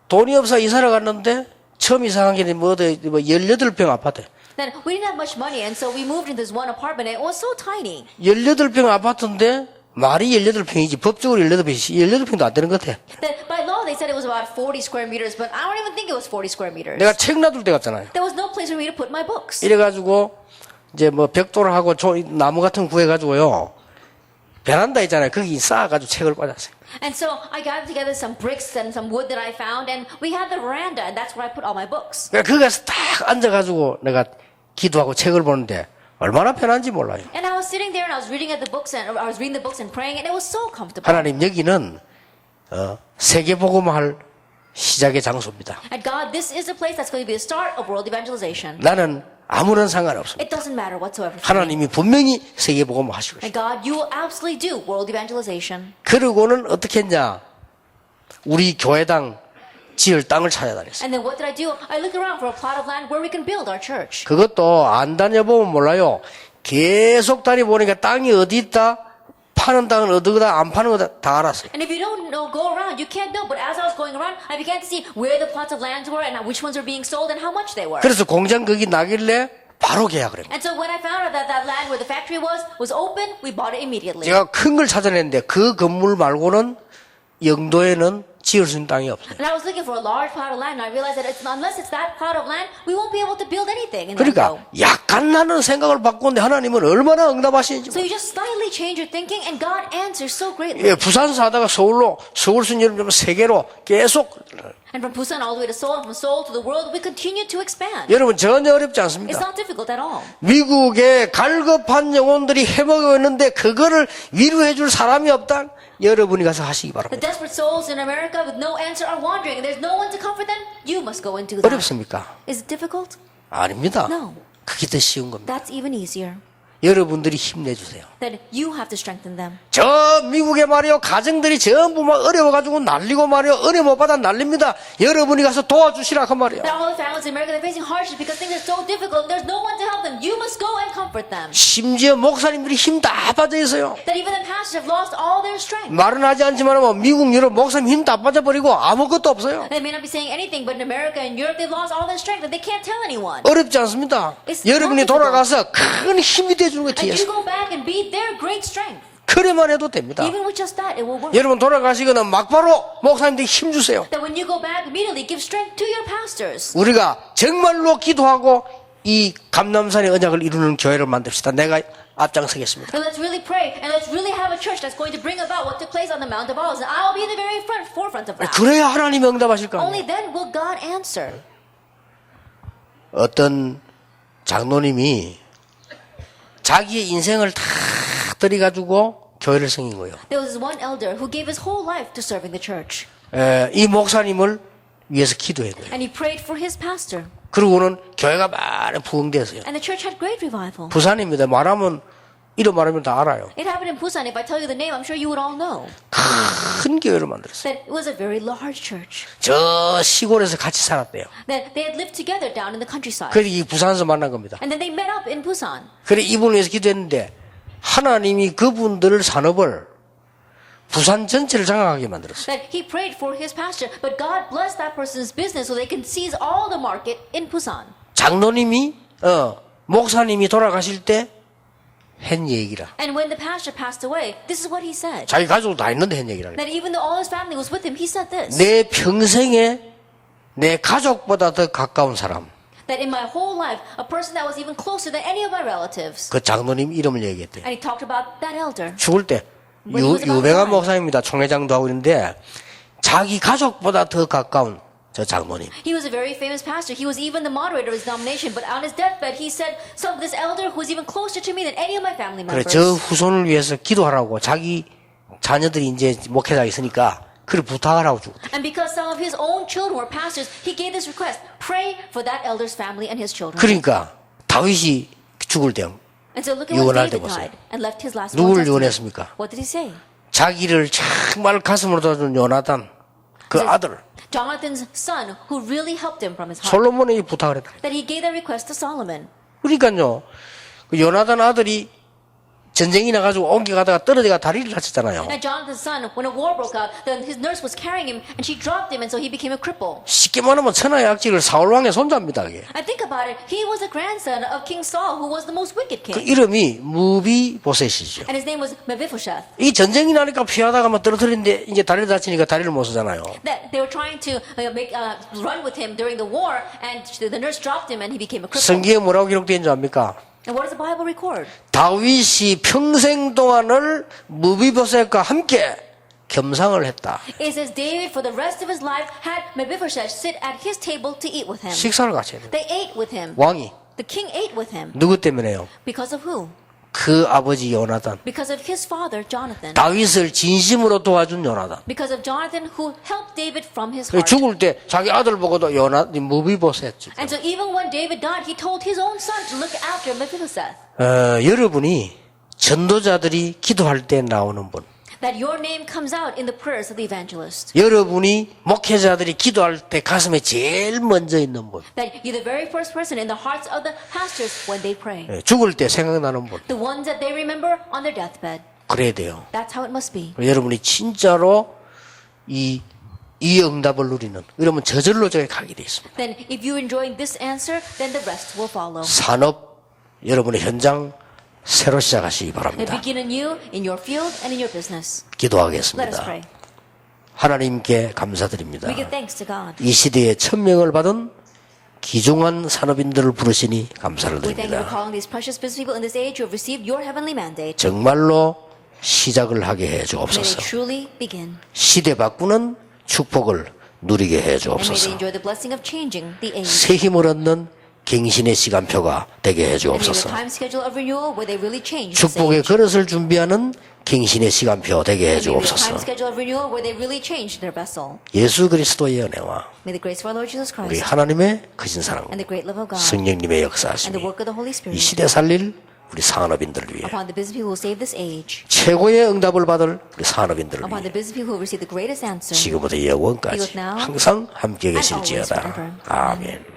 돈이 없어 이사를 갔는데 처음 이사한 게 뭐 18평 아파트. Then we didn't have much money, and so we moved into this one apartment, and it was so tiny. 18평 아파트인데 말이 18평이지 법적으로 18평도 안 되는 것 같아. Then by law, they said it was about 40 square meters, but I don't even think it was 40 square meters. 내가 책 놔둘 데 갔잖아요. There was no place for me to put my books. 이래가지고 이제 뭐 벽돌을 하고 나무 같은 거 구해가지고요. 베란다 있잖아요. 거기 쌓아가지고 책을 꽂았어요. And so I gathered together some bricks and some wood that I found, and we had the veranda, and that's where I put all my books. 그러니까 거기 가서 딱 앉아가지고 내가 기도하고 책을 보는데 얼마나 편한지 몰라요. And I was sitting there and I was reading at the books, and I was reading the books and praying, and it was so comfortable. 하나님 여기는 세계복음할 시작의 장소입니다. And God, this is the place that's going to be the start of world evangelization. 나는 아무런 상관없습니다. It doesn't matter whatsoever. for me. 하나님이 분명히 세계복음을 하실 것입니다. And God, you will absolutely do world evangelization. 그러고는 어떻게 했냐? 우리 교회당 지을 땅을 찾아다녔어요. And then what did I do? I looked around for a plot of land where we can build our church. 그것도 안 다녀보면 몰라요. 계속 다녀보니까 땅이 어디 있다? 파는 땅은 어디다? 안 파는 거다 다 알았어요. And if you don't know, go around, you can't know. But as I was going around, I began to see where the plots of land were and which ones were being sold and how much they were. 그래서 공장 거기 나길래 바로 계약을 합니다. And so when I found out that that land where the factory was open, we bought it immediately. 제가 큰 걸 찾아냈는데 그 건물 말고는 영도에는 지을 수 있는 땅이 없어요. And I was looking for a large plot of land, and I realized that unless it's that plot of land, we won't be able to build anything in 그러니까 Yeongdo. 약간 나는 생각을 바꾸는데 하나님은 얼마나 응답하시는지. So you just slightly change your thinking, and God answers so greatly. 예, 부산 사다가 서울 순 여러분 세계로 계속. And from Busan all the way to Seoul, and from Seoul to the world, we continue to expand. 여러분 전혀 어렵지 It's 않습니다. not difficult at all. 미국에 갈급한 영혼들이 해먹어 있는데 그거를 위로해 줄 사람이 없다. 여러분이 가서 하시기 The 바랍니다. desperate souls in America with no answer are wandering, and there's no one to comfort them. You must go and do that. 어렵습니까? Is it difficult? 아닙니다. No. 그게 더 쉬운 겁니다. That's even easier. 여러분들이 힘내주세요. Then you have to strengthen them. 저 미국에 말이요 가정들이 전부 막 어려워가지고 난리고 말이요 은혜 못 받아 난립니다. 여러분이 가서 도와주시라 그 말이에요. That all the families in America, they're facing hardship because things are so difficult. There's no one to help them. You must go and comfort them. 심지어 목사님들이 힘 다 빠져 있어요. That even the pastors have lost all their strength. 말은 하지 않지만 뭐 미국 유럽 목사님 힘 다 빠져버리고 아무것도 없어요. They may not be saying anything, but in America and Europe, they've lost all their strength and they can't tell anyone. 어렵지 않습니다. 여러분이 돌아가서 큰 힘이 돼주는 거 And you 뒤에서. go back and be their great strength. 그래만 해도 됩니다. Even with just that, it will work. 여러분 돌아가시거나 막바로 목사님들이 힘 주세요. That when you go back, immediately give strength to your pastors. 우리가 정말로 기도하고 이 감남산의 언약을 이루는 교회를 만듭시다. 내가 앞장서겠습니다. And let's really pray and let's really have a church that's going to bring about what took place on the Mount of Olives. And I'll be in the very forefront of that. 그래야 하나님이 응답하실 겁니다. Only then will God answer. 어떤 장로님이 자기의 인생을 다 들여가지고 교회를 섬긴 거예요. There was one elder who gave his whole life to serving the church. 이 목사님을 위해서 기도한 거예요. And he prayed for his pastor. 그러고는 교회가 많이 부흥됐어요. And the church had great revival. 부산입니다. 말하면 이런 말하면 다 알아요. It happened in Busan. If I tell you the name, I'm sure you would all know 큰 교회를 만들었어요. that it was a very large church. 저 시골에서 같이 살았대요. That they had lived together down in the countryside. 그래서 이 부산에서 만난 겁니다. And then they met up in Busan. 그래 이분을 위해서 기도했는데 하나님이 그분들 산업을 부산 전체를 장악하게 만들었어요. That he prayed for his pastor, but God blessed that person's business so they can seize all the market in Busan. 장로님이 목사님이 돌아가실 때 한 얘기라. And when the pastor passed away, this is what he said. 자기 가족도 다 있는데 한 얘기라. That even though all his family was with him, he said this. 내 평생에 내 가족보다 더 가까운 사람. That in my whole life, a person that was even closer than any of my relatives. 그 장로님 이름을 얘기했대요. And he talked about that elder. 죽을 때 유명한 목사입니다. 총회장도 하고 있는데 자기 가족보다 더 가까운 저 장로님. He was a very famous pastor. He was even the moderator of his denomination. But on his deathbed, he said, "So this elder who is even closer to me than any of my family 그래 members." 저 후손을 위해서 기도하라고 자기 자녀들이 이제 목회자 있으니까 그를 부탁하라고 주고. And because some of his own children were pastors, he gave this request: pray for that elder's family and his children. 그러니까 다윗이 죽을 때 And so look at when 유언할 때 David 보세요. died and left his last will. 누구를 유언했습니까? What did he say? 자기를 정말 가슴으로 둬준 요나단 그 아들 Jonathan's son, who really helped him from his heart. 솔로몬이 부탁을 했다. That he gave that request to Solomon. 그러니까요, 그 요나단 아들이 전쟁이 나가지고 옮겨가다가 떨어져가 다리를 다쳤잖아요. And Jonathan's son, when a war broke out, then his nurse was carrying him, and she dropped him, and so he became a cripple. 쉽게 말하면 천하의 악질을 사울 왕의 손자입니다. 그게. And think about it, he was a grandson of King Saul, who was the most wicked 그 king. 이름이 무비보셋이죠. And his name was Mephibosheth. 이 전쟁이 나니까 피하다가 막 떨어뜨리는데 이제 다리를 다치니까 다리를 못 쓰잖아요. That they were trying to run with him during the war, and the nurse dropped him, and he became a cripple. 성경에 뭐라고 기록되어 있는 줄 압니까? And what does the Bible record? 다윗이 평생 동안을 무비보셋과 함께 겸상을 했다. It says David, for the rest of his life, had Mephibosheth sit at his table to eat with him. 식사를 같이 했다. They ate with him. 왕이 The king ate with him. 누구 때문에요? Because of who? 그 아버지 요나단. Because of his father, Jonathan. 다윗을 진심으로 도와준 요나단. Because of Jonathan, who helped David from his heart. 죽을 때 자기 아들 보고도 무비보셋. And so even when David died, he told his own son to look after Mephibosheth. 여러분이 전도자들이 기도할 때 나오는 분. That your name comes out in the prayers of the evangelist. 여러분이 목회자들이 기도할 때 가슴에 제일 먼저 있는 분. That you're the very first person in the hearts of the pastors when they pray. 죽을 때 생각나는 분. The ones that they remember on their deathbed. 그래야 돼요. That's how it must be. 여러분이 진짜로 이 응답을 누리는 이러면 저절로 저기 가게 돼 있습니다. Then if you're enjoying this answer, then the rest will follow. 산업 여러분의 현장 새로 시작하시기 And 바랍니다. begin anew in your field and in your business. Let us 기도하겠습니다. pray. 하나님께 감사드립니다. We give thanks to God. 이 시대에 천명을 받은 귀중한 산업인들을 부르시니 감사를 We thank you for 드립니다. calling these precious business people in this age who have received your heavenly mandate. 정말로 시작을 하게 해 May they 주옵소서. truly begin. 시대 바꾸는 축복을 누리게 해 And may they 주옵소서. enjoy the blessing of changing the age. 새 힘을 얻는 갱신의 시간표가 되게 해 And may the 주옵소서. time schedule of renewal where they really change this 축복의 age. 그릇을 준비하는 갱신의 시간표 되게 해 And may the time 주옵소서. schedule of renewal where they really change their vessel. 예수 그리스도의 은혜와 May the grace of our Lord Jesus 우리 Christ 하나님의 크신 사랑, and the great love of God 성령님의 and the 역사하심이 work of the Holy 이 Spirit 시대 살릴 우리 산업인들을 위해 upon the business people who save this age, 최고의 응답을 받을 우리 산업인들을 upon 위해 the business people who receive the greatest answer, 지금부터 영원까지 항상 함께 계실지어다. 아멘.